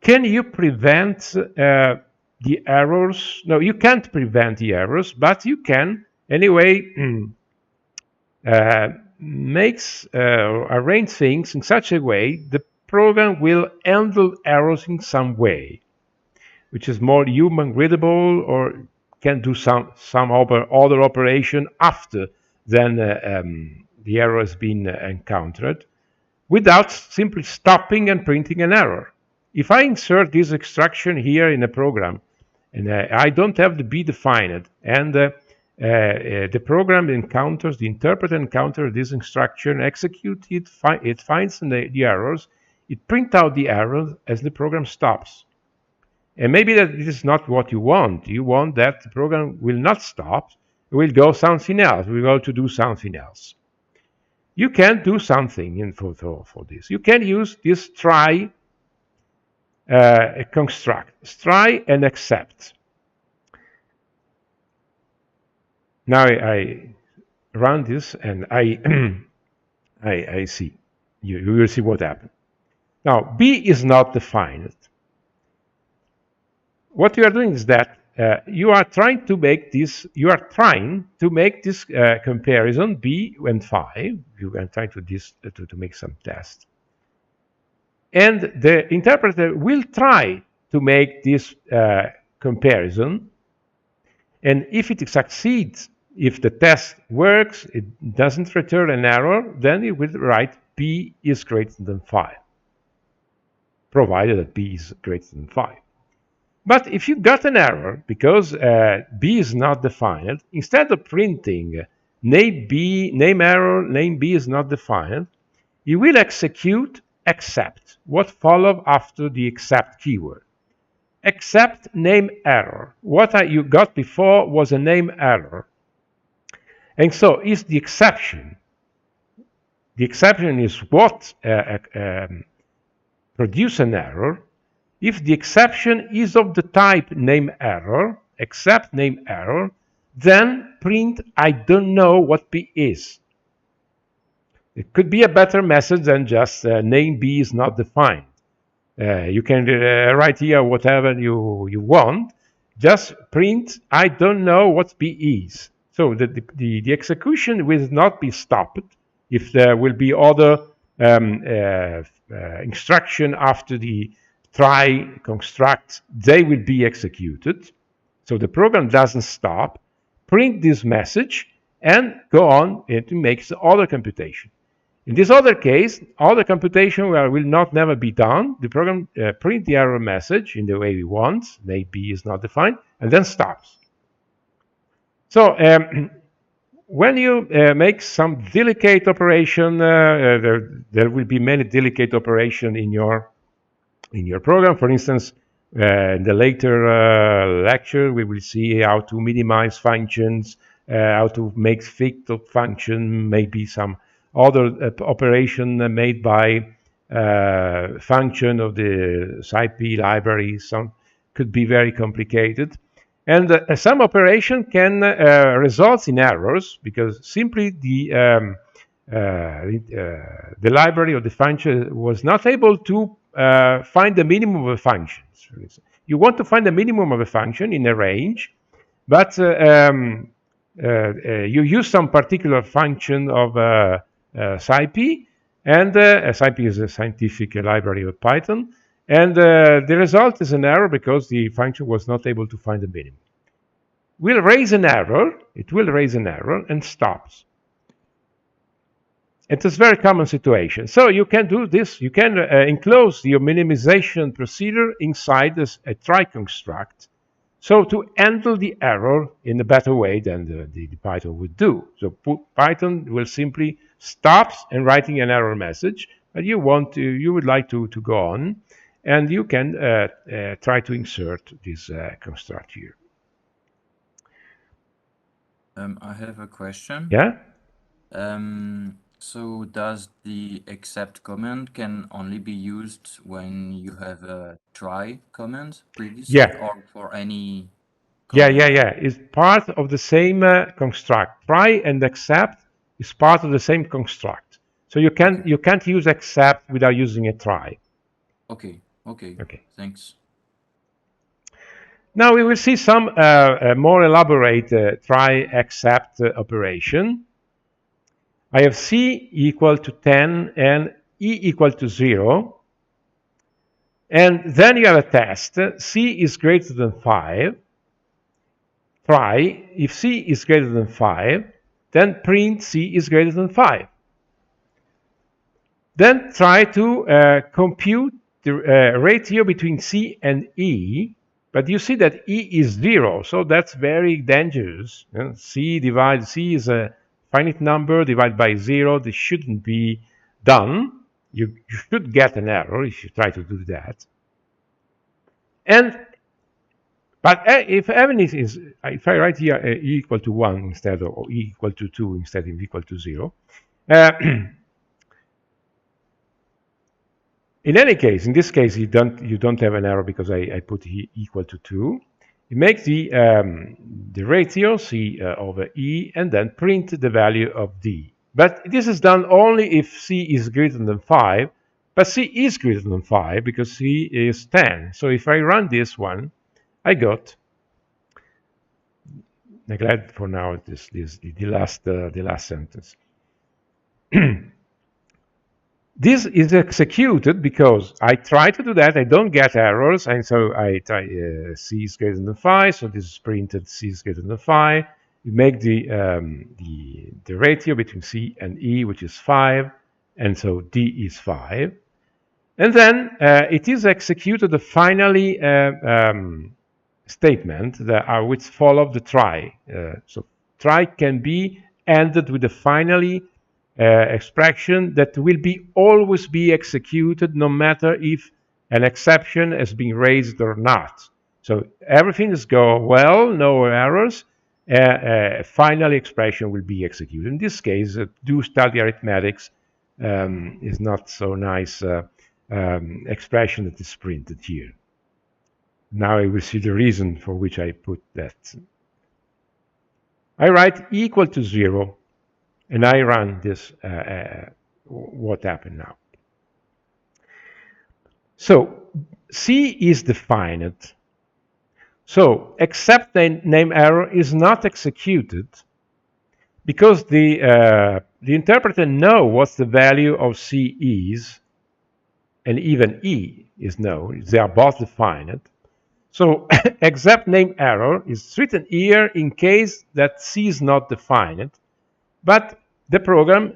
Can you prevent the errors? No, you can't prevent the errors, but you can anyway arrange things in such a way the program will handle errors in some way, which is more human readable or can do some other operation after then the error has been encountered, without simply stopping and printing an error. If I insert this instruction here in a program, and I don't have the b defined, and the program encounters, the interpreter encounters this instruction, execute it, it finds the errors, it prints out the errors as the program stops. And maybe that this is not what you want. You want that the program will not stop, it will go something else, we will go to do something else. You can do something for this. You can use this try construct, try and accept. Now I run this and I see. You will see what happens. Now b is not defined. What you are doing is that you are trying to make this comparison b and 5. You are trying to make some test, and the interpreter will try to make this comparison, and if it succeeds, if the test works, it doesn't return an error, then it will write b is greater than 5, provided that b is greater than 5. But if you got an error because b is not defined, instead of printing name error, name b is not defined, you will execute except, what follows after the except keyword. Except name error. What you got before was a name error. And so is the exception. The exception is what produces an error. If the exception is of the type name error, except name error, then print I don't know what b is. It could be a better message than just name b is not defined. You can write here whatever you want. Just print I don't know what b is. So the execution will not be stopped if there will be other instruction after the try construct. They will be executed. So the program doesn't stop, print this message, and go on to make the other computation. In this other case, all the computation will not never be done. The program print the error message in the way we want, a b is not defined, and then stops. So when you make some delicate operation, there will be many delicate operation in your program. For instance, in the later lecture, we will see how to minimize functions, how to make fit of function, maybe some other operation made by function of the SciP library. Some could be very complicated. And some operation can result in errors because simply the library or the function was not able to find the minimum of a function. You want to find the minimum of a function in a range, but you use some particular function of SciP, and SciP is a scientific library of Python, and the result is an error because the function was not able to find the minimum. It will raise an error and stops. It's a very common situation. So you can do this. You can enclose your minimization procedure inside a try construct, so to handle the error in a better way than the Python would do. So Python will simply stop and writing an error message, but you would like to go on, and you can try to insert this construct here. I have a question. Yeah. So does the except command can only be used when you have a try command previously, Yeah. or for any command? Yeah. It's part of the same construct. Try and accept is part of the same construct. So you can't use accept without using a try. Okay. Thanks. Now we will see some more elaborate try accept operation. I have c equal to 10 and e equal to 0. And then you have a test. C is greater than 5. Try, if c is greater than 5, then print c is greater than 5. Then try to compute the ratio between c and e, but you see that e is 0, so that's very dangerous. C is a finite number divided by 0. This shouldn't be done. You should get an error if you try to do that. But if I write here e equal to 1 instead of, or e equal to 2 instead of equal to 0, in any case, in this case, you don't have an error because I put e equal to 2. You make the ratio c over e and then print the value of d. But this is done only if c is greater than 5. But c is greater than 5 because c is 10. So if I run this one, I got. Neglect for now the last sentence. This is executed because I try to do that. I don't get errors, and so I try c is greater than 5. So this is printed c is greater than 5. You make the ratio between c and e, which is 5, and so d is 5. And then it is executed finally statement which follow the try. So try can be ended with a finally expression that will always be executed no matter if an exception has been raised or not. So everything is going well, no errors. Final expression will be executed. In this case, do study arithmetics is not so nice expression that is printed here. Now I will see the reason for which I put that. I write equal to 0, and I run this, what happened now. So C is defined. So except the name error is not executed because the interpreter knows what the value of C is, and even E is known. They are both defined. So except name error is written here in case that C is not defined, but the program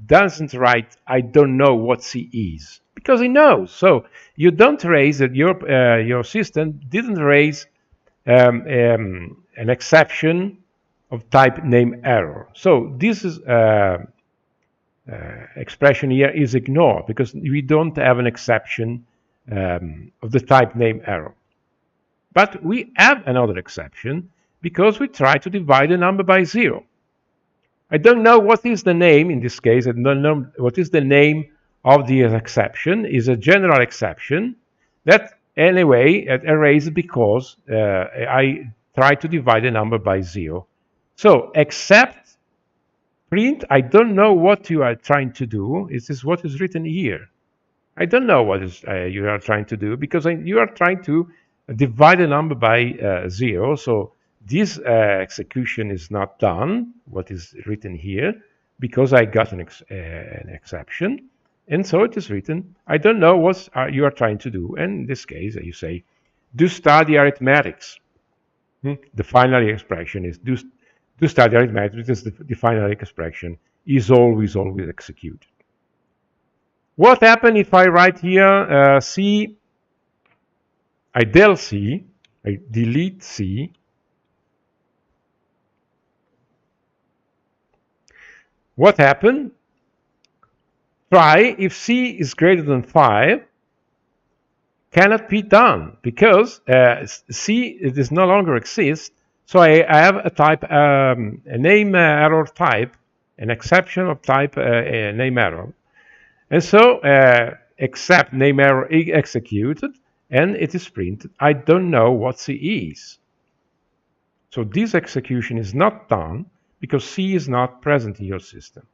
doesn't write I don't know what C is because it knows. So you don't raise that your system didn't raise an exception of type name error. So this is expression here is ignored because we don't have an exception of the type name error. But we have another exception because we try to divide a number by 0. I don't know what is the name in this case. I don't know what is the name of the exception. Is a general exception that anyway erases because I try to divide a number by 0. So except print, I don't know what you are trying to do. This is what is written here. I don't know what is you are trying to do because you are trying to divide a number by 0. So this execution is not done, what is written here, because I got an exception. And so it is written, I don't know what you are trying to do. And in this case, you say, do study arithmetics. The final expression is do study arithmetics because the final expression is always executed. What happens if I write here C, I del C, I delete C, what happens? Try if C is greater than 5, cannot be done because C does no longer exist. So I have a type, a name error type, an exception of type name error. And so except name error executed, and it is printed, I don't know what C is. So this execution is not done because C is not present in your system.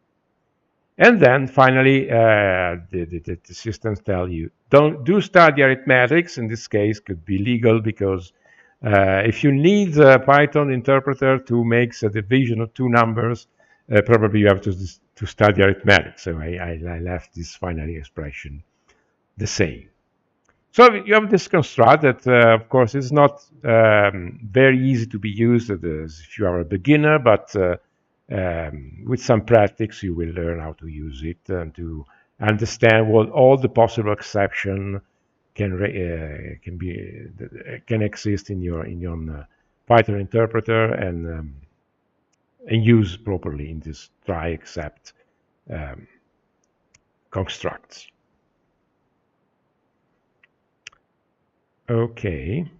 And then finally, the systems tell you, don't do study arithmetics. In this case, could be legal because if you need a Python interpreter to make a division of two numbers, probably you have to study arithmetics. So I left this finally expression the same. So you have this construct that, of course, is not very easy to be used if you are a beginner, but with some practice, you will learn how to use it and to understand what all the possible exception can exist in your Python interpreter and use properly in this try except constructs. Okay.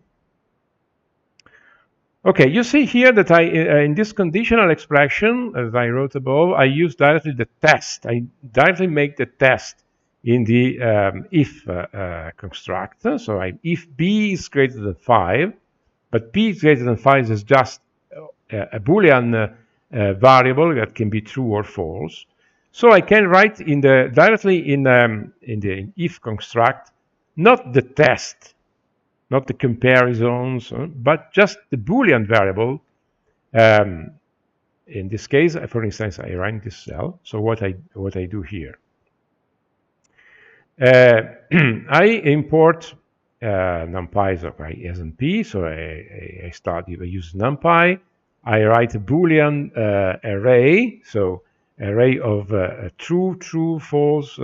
Okay, you see here that in this conditional expression, as I wrote above, I use directly the test. I directly make the test in the if construct. So if b is greater than 5, but p is greater than 5 is just a Boolean variable that can be true or false. So I can write directly in the if construct, not the test, not the comparisons, but just the Boolean variable. In this case, for instance, I run this cell. So what I do here, I import NumPy as NP. So I use NumPy. I write a Boolean array. So array of true, false.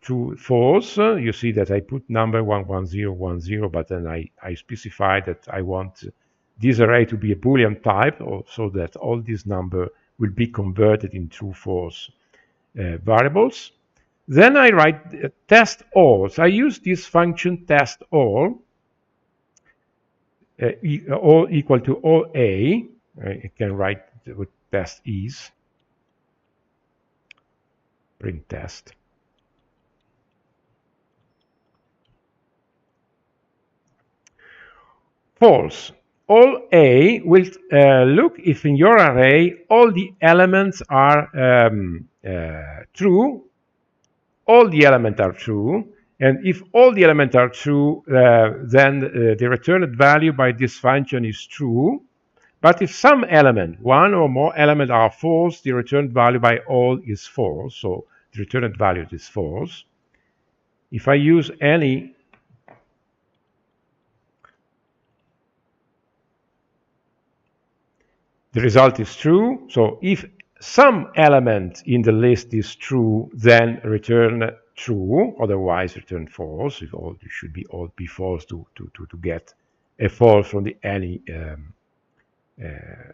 True, false. You see that I put number 11010, but then I specify that I want this array to be a Boolean type, so that all these number will be converted in true, false variables. Then I write test all. So I use this function test all, all equal to all a. I can write what test is, print test. False. All A will look if in your array all the elements are true, all the elements are true, and if all the elements are true, then the returned value by this function is true. But if some element, one or more elements are false, the returned value by all is false. So the returned value is false. If I use any the result is true. So if some element in the list is true, then return true, otherwise return false. It should be all be false to get a false from the any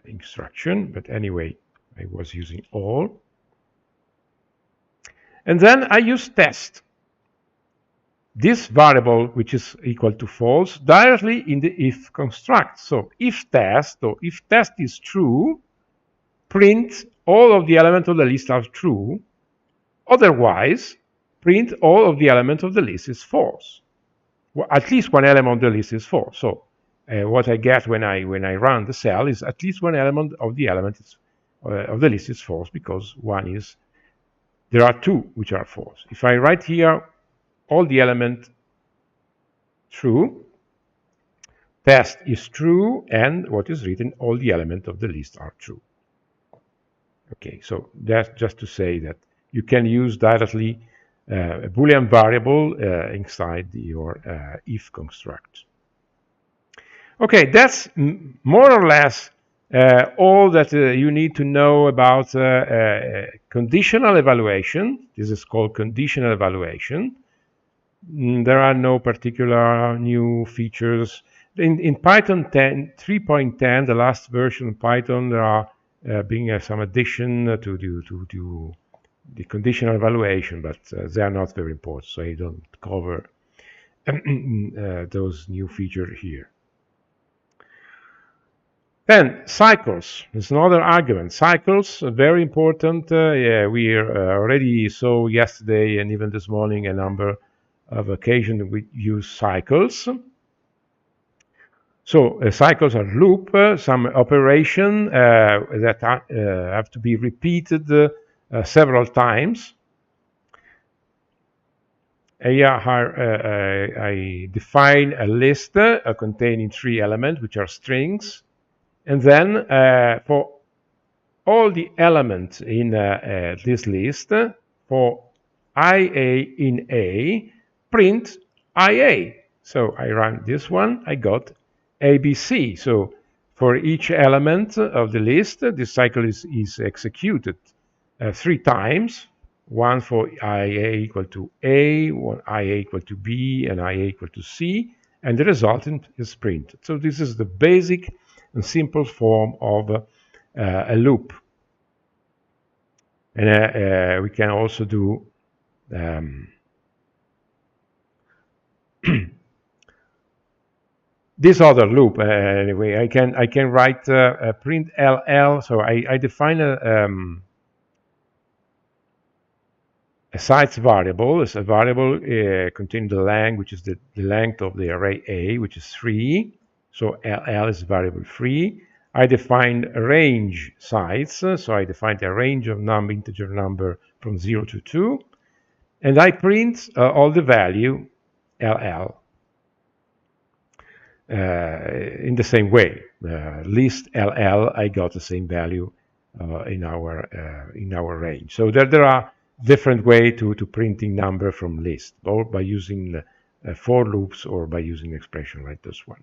instruction. But anyway, I was using all. And then I use test. This variable, which is equal to false, directly in the if construct. So if test is true, print all of the elements of the list are true. Otherwise, print all of the elements of the list is false. Well, at least one element of the list is false. So what I get when I run the cell is at least one element of the of the list is false, because there are two which are false. If I write here all the elements true, test is true, and what is written, all the elements of the list are true. Okay, so that's just to say that you can use directly a Boolean variable inside your if construct. Okay, that's more or less all that you need to know about conditional evaluation. This is called conditional evaluation. There are no particular new features. In Python 3.10, the last version of Python, there are being some addition to the conditional evaluation, but they are not very important, so I don't cover those new features here. Then cycles is another argument. Cycles are very important. We already saw yesterday and even this morning a number of occasions we use cycles. So cycles are loop, some operation that have to be repeated several times. I define a list containing 3 elements, which are strings, and then for all the elements in this list, for IA in A, print IA. So I run this one, I got ABC. So for each element of the list, this cycle is executed 3 times, one for IA equal to A, one IA equal to B, and IA equal to C, and the resultant is printed. So this is the basic and simple form of a loop. And we can also do this other loop. Anyway, I can write print LL. So I define a size variable. It's a variable containing the length, which is the length of the array A, which is 3. So LL is variable 3. I define a range size, so I define a range of integer number from 0 to 2, and I print all the value LL in the same way. List LL, I got the same value in our range. So there are different ways to printing number from list, or by using for loops or by using expression like this one.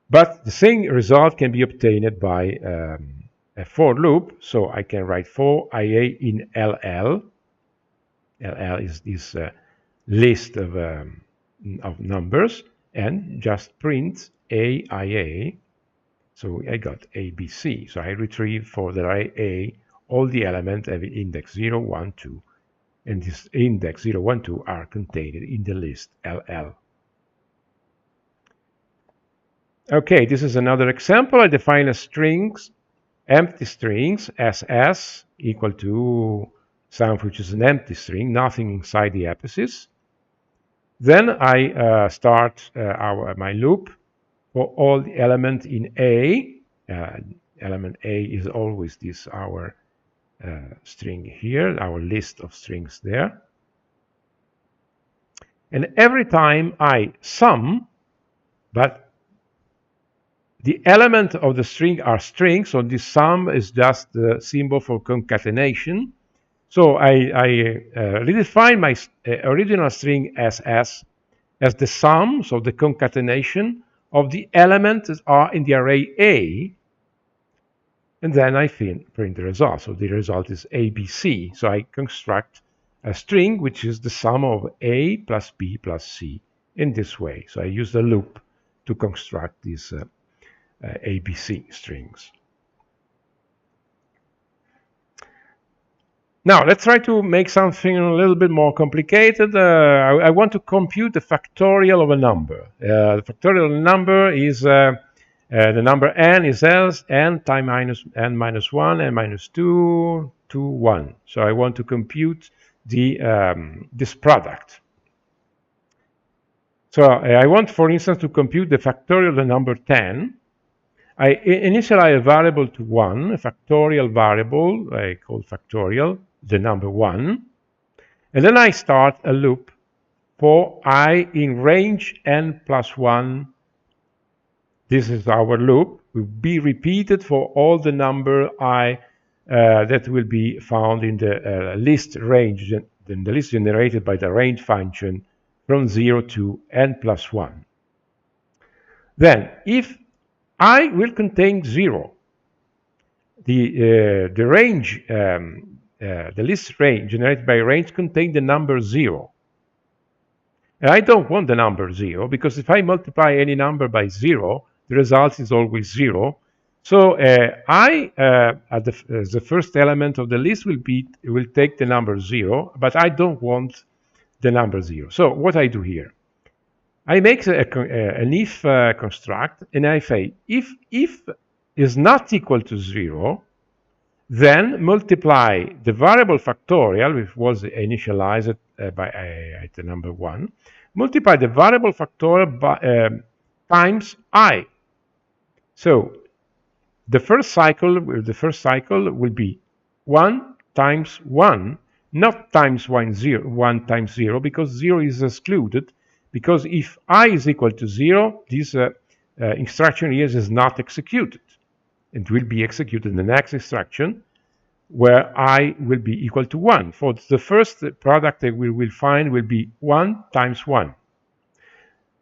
But the same result can be obtained by a for loop. So I can write for IA in LL. LL is this list of numbers, and just print AIA. So I got ABC. So I retrieve for the array A all the elements having index 0, 1, 2. And this index 0, 1, 2 are contained in the list LL. Okay, this is another example. I define a strings, empty strings, SS equal to something which is an empty string, nothing inside the apices. Then I start my loop for all the elements in A. Element A is always this our string here, our list of strings there. And every time I sum, but the element of the string are strings, so this sum is just the symbol for concatenation. So I redefine my original string as S as the sum, so the concatenation of the elements that are in the array A, and then I print the result. So the result is ABC. So I construct a string which is the sum of A plus B plus C in this way. So I use the loop to construct these ABC strings. Now let's try to make something a little bit more complicated. I want to compute the factorial of a number. The factorial of a number is the number n is else n times minus n minus 1, n minus 2, 2, 1. So I want to compute the this product. So I want, for instance, to compute the factorial of the number 10. I initialize a variable to 1, a factorial variable I call factorial, the number 1. And then I start a loop for I in range n plus 1. This is our loop. Will be repeated for all the number I that will be found in the list range, in the list generated by the range function from 0 to n plus 1. Then, if I will contain 0, the range, the list range generated by range contains the number 0. And I don't want the number 0, because if I multiply any number by 0, the result is always 0. So I, as the first element of the list, will take the number 0, but I don't want the number 0. So what I do here, I make an if construct, and I say if is not equal to 0, then multiply the variable factorial, which was initialized at the number 1, multiply the variable factorial by, times I. So the first cycle will be 1 times 1, not times 1 times 0, because 0 is excluded, because if I is equal to 0, this instruction here is not executed. It will be executed in the next instruction, where I will be equal to 1. For the first product that we will find will be 1 times 1.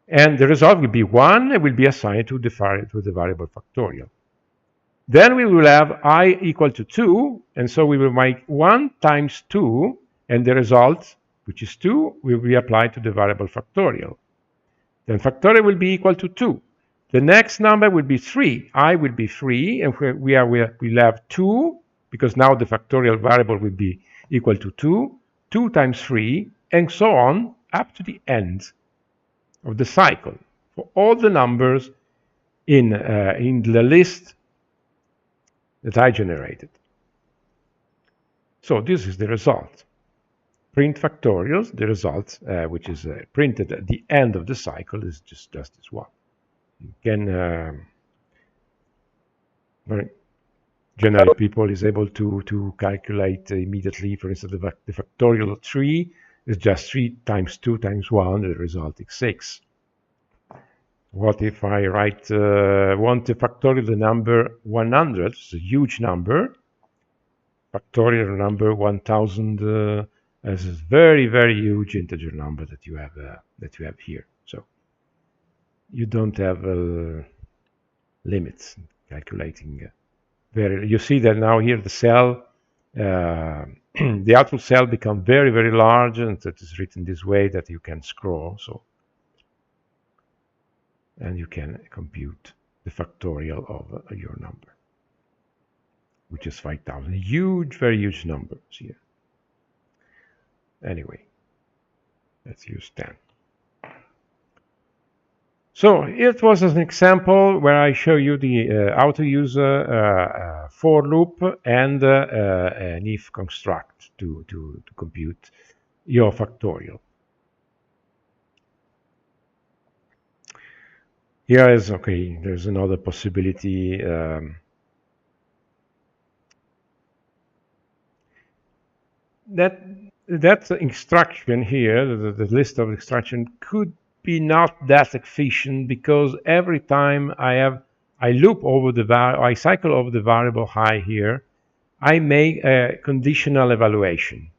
And the result will be 1 and will be assigned to the variable factorial. Then we will have I equal to 2, and so we will make 1 times 2, and the result, which is 2, will be applied to the variable factorial. Then factorial will be equal to 2. The next number will be 3. I will be 3, and we'll have 2, because now the factorial variable will be equal to 2, 2 times 3, and so on up to the end of the cycle for all the numbers in the list that I generated. So this is the result. Print factorials, the result, which is printed at the end of the cycle, is just this one. You can generally people is able to calculate immediately. For instance, the factorial of 3 is just 3 times 2 times 1. The result is 6. What if I want to factorial the number 100? It's a huge number. Factorial number 1000 is a very, very huge integer number that you have here. So you don't have limits calculating. You see that now here the cell, the output cell become very, very large, and that is written this way that you can scroll. So, and you can compute the factorial of your number, which is 5000. Huge, very huge numbers here. Anyway, let's use 10. So it was an example where I show you the how to use a for loop and an if construct to compute your factorial. Here is, okay, there's another possibility. That instruction here, the list of instruction, could be not that efficient, because every time I have I loop over I cycle over the variable I here, I make a conditional evaluation.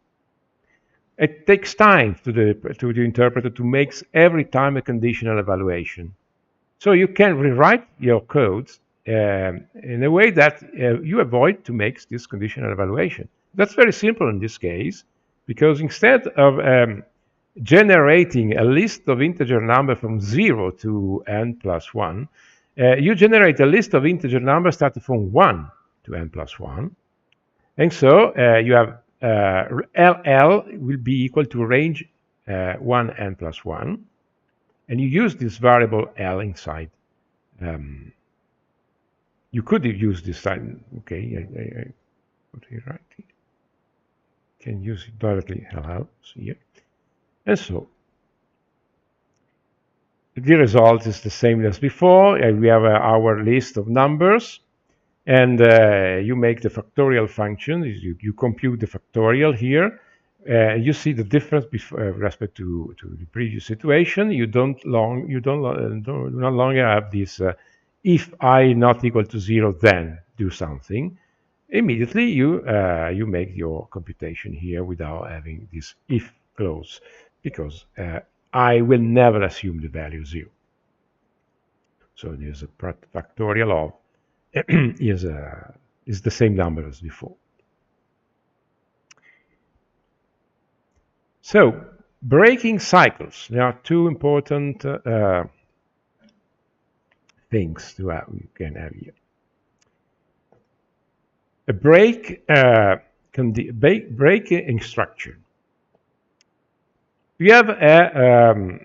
It takes time to the interpreter to make every time a conditional evaluation. So you can rewrite your codes in a way that you avoid to make this conditional evaluation. That's very simple in this case, because instead of generating a list of integer numbers from 0 to n plus 1, you generate a list of integer numbers starting from 1 to n plus 1. And so you have LL will be equal to range 1 n plus 1. And you use this variable L inside. You could use this sign. Okay, I put it right here. Can use it directly LL here. And so the result is the same as before. We have our list of numbers, and you make the factorial function. You compute the factorial here. You see the difference with respect to the previous situation. You no longer have this if I not equal to 0, then do something. Immediately you make your computation here without having this if clause, because I will never assume the value 0. So there's a factorial of is the same number as before. So breaking cycles. There are two important things to have, you can have here. A break instruction. We have a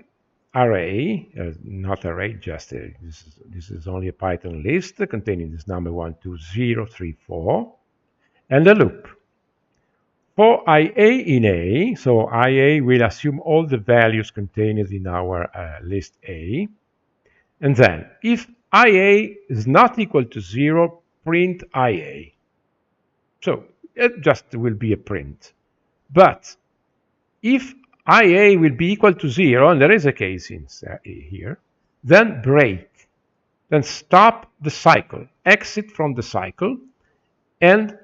array, not array, just this is only a Python list containing this number 1, 2, 0, 3, 4, and a loop. For IA in A, so IA will assume all the values contained in our list A, and then if IA is not equal to 0, print IA. So it just will be a print. But if IA will be equal to 0, and there is a case in here, then break. Then stop the cycle, exit from the cycle, and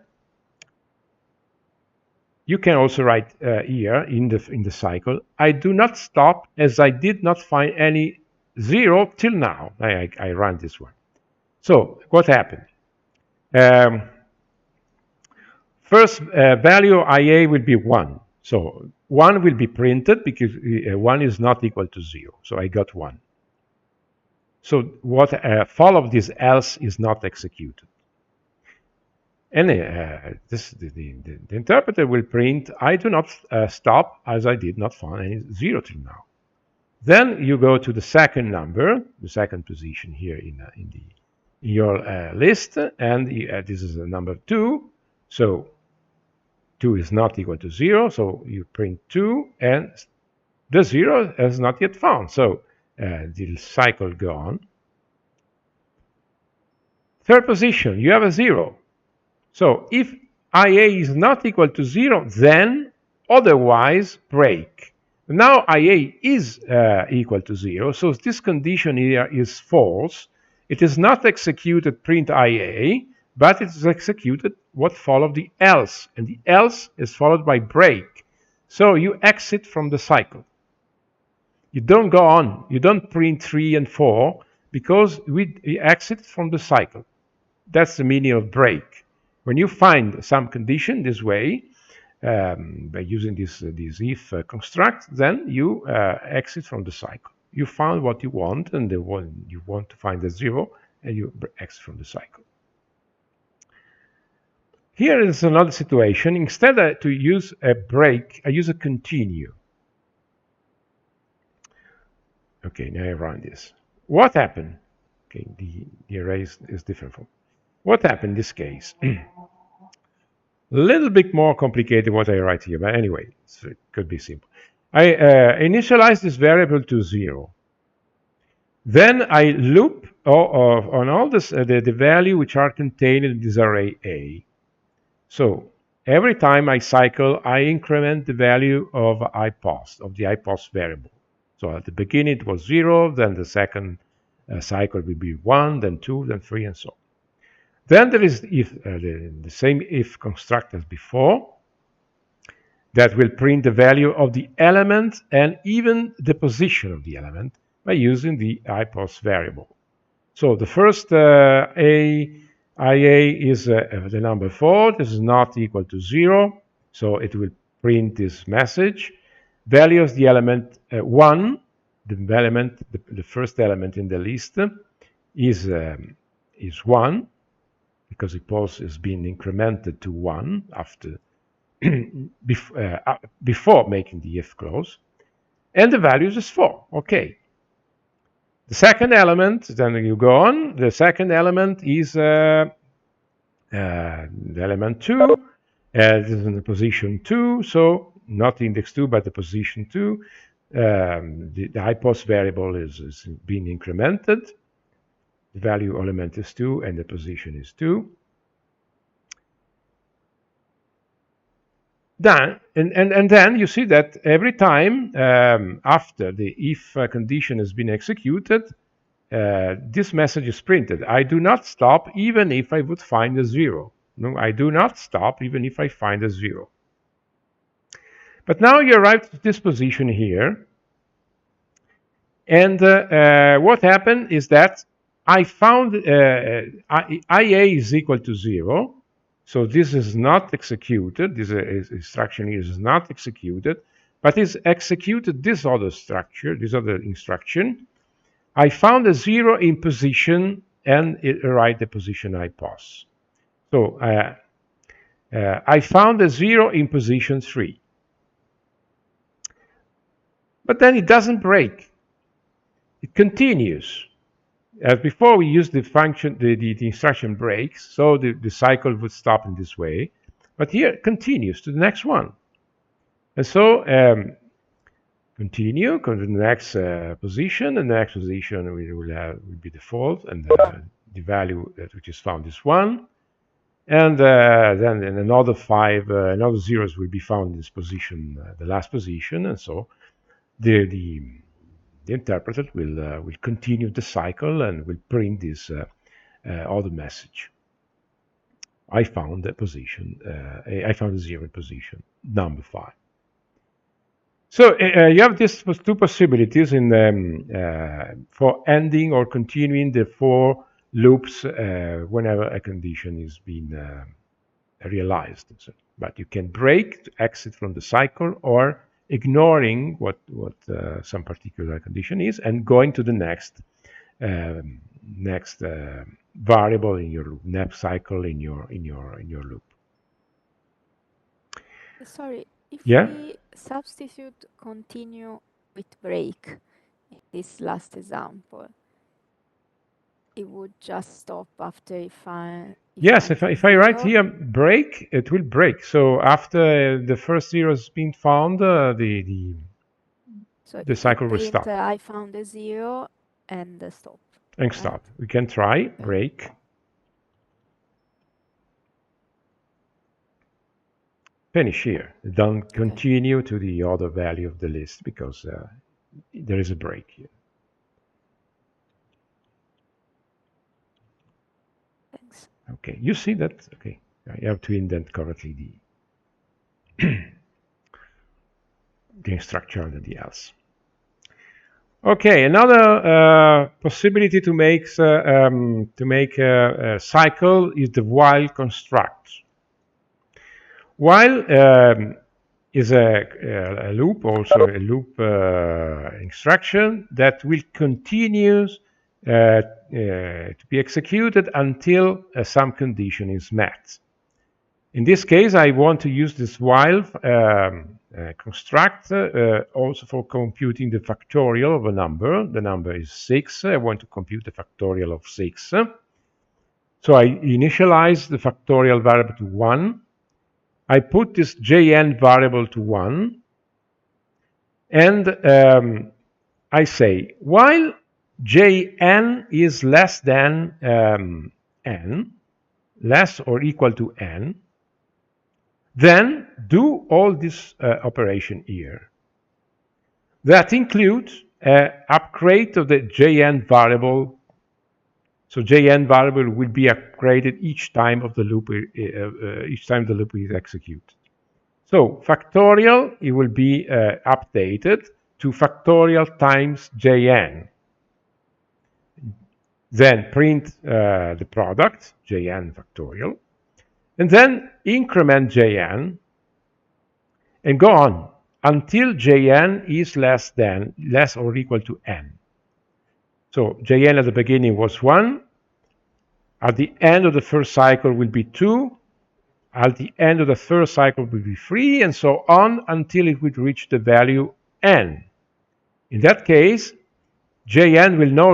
you can also write here in the cycle, I do not stop as I did not find any 0 till now. I run this one. So what happened? First value IA will be 1. So 1 will be printed because 1 is not equal to 0. So I got 1. So what follow this else is not executed. And the interpreter will print, I do not stop as I did not find any 0 till now. Then you go to the second number, the second position here in your list, and this is the number 2. So 2 is not equal to 0, so you print 2, and the 0 is not yet found. So the cycle go on. Third position, you have a 0. So if IA is not equal to 0, then otherwise break. Now IA is equal to 0, so this condition here is false. It is not executed print IA, but it is executed what followed the else, and the else is followed by break. So you exit from the cycle. You don't go on. You don't print 3 and 4 because we exit from the cycle. That's the meaning of break. When you find some condition this way, by using this if construct, then you exit from the cycle. You found what you want, and the one you want to find the 0, and you exit from the cycle. Here is another situation. Instead to use a break, I use a continue. Okay, now I run this. What happened? Okay, the array is different from. What happened in this case? A little bit more complicated what I write here, but anyway, it could be simple. I initialize this variable to 0. Then I loop on all this, the value which are contained in this array A. So every time I cycle, I increment the value of the iPost variable. So at the beginning it was 0, then the second cycle will be 1, then 2, then 3, and so on. Then there is if the same if construct as before, that will print the value of the element and even the position of the element by using the IPOS variable. So the first IA is the number 4. This is not equal to 0, so it will print this message. Value of the element 1, the first element in the list is 1, because IPOS is being incremented to 1 after before making the if clause, and the value is 4. Okay. The second element, then you go on. The second element is the element 2. This is in the position 2, so not index 2, but the position 2. The IPOS variable is being incremented. The value element is 2, and the position is 2. Then, and then you see that every time after the if condition has been executed, this message is printed. I do not stop even if I would find a 0. No, I do not stop even if I find a 0. But now you arrive to this position here, and what happened is that I found IA is equal to 0. So this is not executed. This instruction here is not executed, but is executed this other structure, this other instruction. I found a 0 in position, and it write the position IPOS. So I found a 0 in position 3. But then it doesn't break. It continues. As before, we used the function, the instruction breaks, so the cycle would stop in this way. But here it continues to the next one. And so continue, go to the next position, and the next will be default, and the value which is found is 1. And then another 5, another zeros will be found in this position, the last position, and so the interpreter will continue the cycle and will print this other message. I found a position. I found a 0 in position number 5. So you have these two possibilities in for ending or continuing the 4 loops whenever a condition is being realized. So, but you can break to exit from the cycle, or ignoring what some particular condition is and going to the next variable in your loop, next cycle in your loop. Sorry, if Yeah? we substitute continue with break in this last example, it would just stop after if I... Yes, if I write here break, it will break. So after the first 0 has been found, the cycle will stop. I found a 0 and stop. And stop. We can try break. Finish here. Don't continue to the other value of the list, because there is a break here. Thanks. Okay, you see that? Okay, you have to indent correctly the structure under the else. Okay, another possibility to make a cycle is the while construct. While is a loop, also a loop instruction that will continue to be executed until some condition is met. In this case, I want to use this while construct also for computing the factorial of a number. The number is 6. I want to compute the factorial of 6. So I initialize the factorial variable to 1. I put this jn variable to 1. And I say, while jn is less than n, less or equal to n, then do all this operation here. That includes upgrade of the jn variable So jn variable will be upgraded each time the loop is executed. So factorial, it will be updated to factorial times jn. Then print the product, jn factorial, and then increment jn and go on until jn is less or equal to n. So jn at the beginning was 1, at the end of the first cycle will be 2, at the end of the third cycle will be 3, and so on until it will reach the value n. In that case, jn will no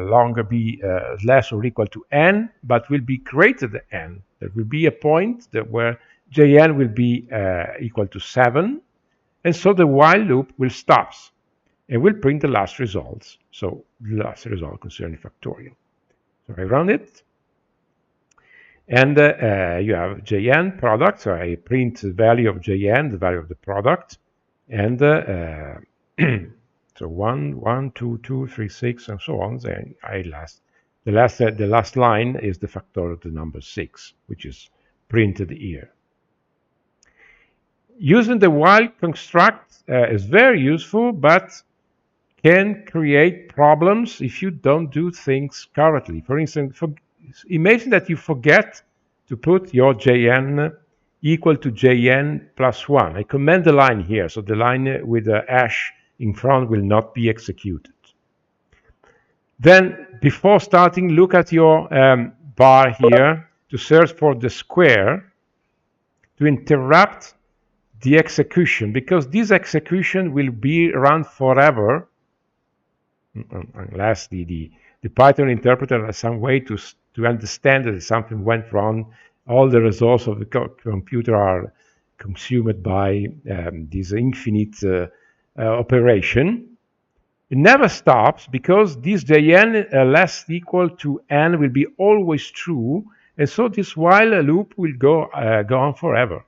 longer be less or equal to n, but will be greater than n. There will be a point where jn will be equal to 7, and so the while loop will stop and will print the last results. So the last result concerning factorial. So I run it, and you have jn product. So I print the value of jn, the value of the product, and so 1, 1, 2, 2, 3, 6, and so on. Then the last line is the factorial of the number 6, which is printed here. Using the while construct is very useful, but can create problems if you don't do things correctly. For instance, imagine that you forget to put your jn equal to jn plus 1. I comment the line here, so the line with the hash in front will not be executed. Then, before starting, look at your bar here to search for the square to interrupt the execution, because this execution will be run forever unless the Python interpreter has some way to understand that something went wrong. All the resources of the computer are consumed by this infinite operation. It never stops because this jn less equal to n will be always true, and so this while loop will go on forever.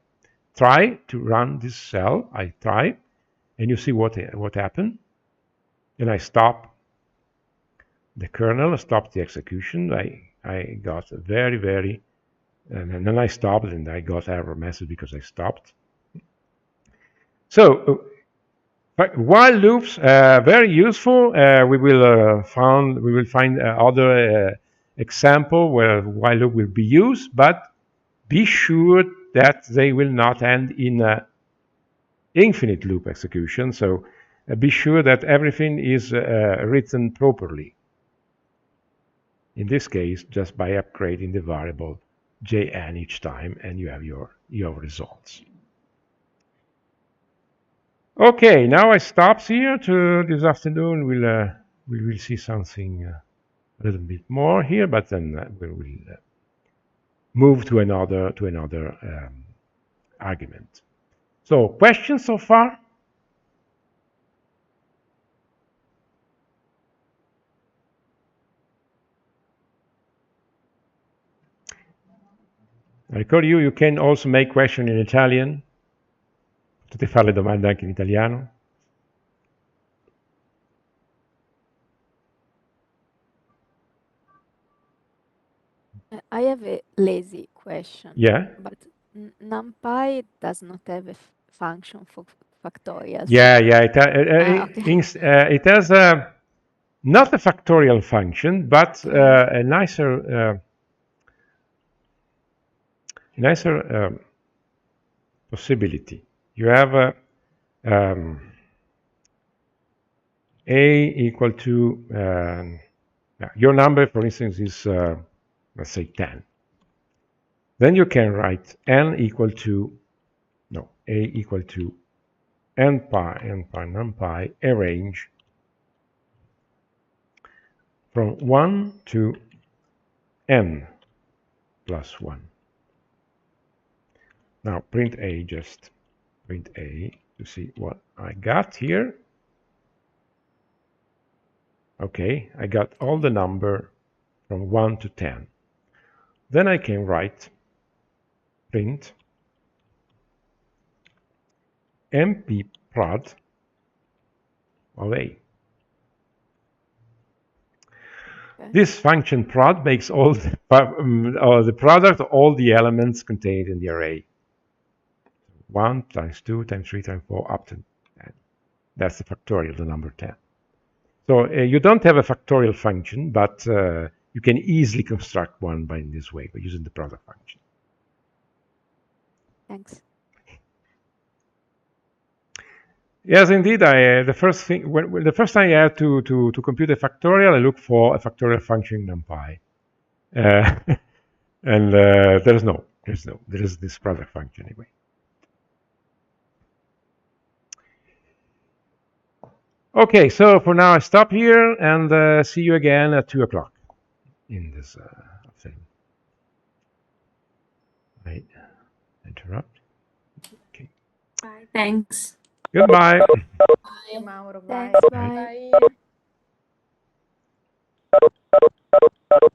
Try to run this cell. I try, and you see what happened. Then I stop the kernel, stop the execution. I got very, and then I stopped, and I got error message because I stopped. So while loops very useful. We will find other example where while loop will be used, but be sure that they will not end in infinite loop execution. So be sure that everything is written properly. In this case, just by upgrading the variable jn each time, and you have your results. Okay, now I stop here. This afternoon we will see something a little bit more here, but then we will move to another argument. So, questions so far? Ricordo you can also make question in Italian. Potete fare le domande anche in italiano. I have a lazy question. Yeah. But NumPy does not have a function for factorial. Yeah. Okay. It has not a factorial function, but a nicer possibility. You have a equal to your number, for instance, is let's say 10. Then you can write a equal to NumPy arrange from 1 to n plus 1. Now print a to see what I got here. Okay, I got all the number from 1 to 10. Then I can write print mp_prod of a. This function prod makes all the product of all the elements contained in the array. 1 times 2 times 3 times 4 up to 10. That's the factorial, the number 10. So you don't have a factorial function, but you can easily construct one by this way, by using the product function. Thanks. Yes, indeed. The first time I had to compute a factorial, I look for a factorial function in NumPy, and there is this product function anyway. Okay, so for now I stop here and see you again at 2 o'clock in this afternoon. I interrupt. Okay. Bye. Thanks. Goodbye. Bye, Mauro. Bye. Thanks. Bye. Bye.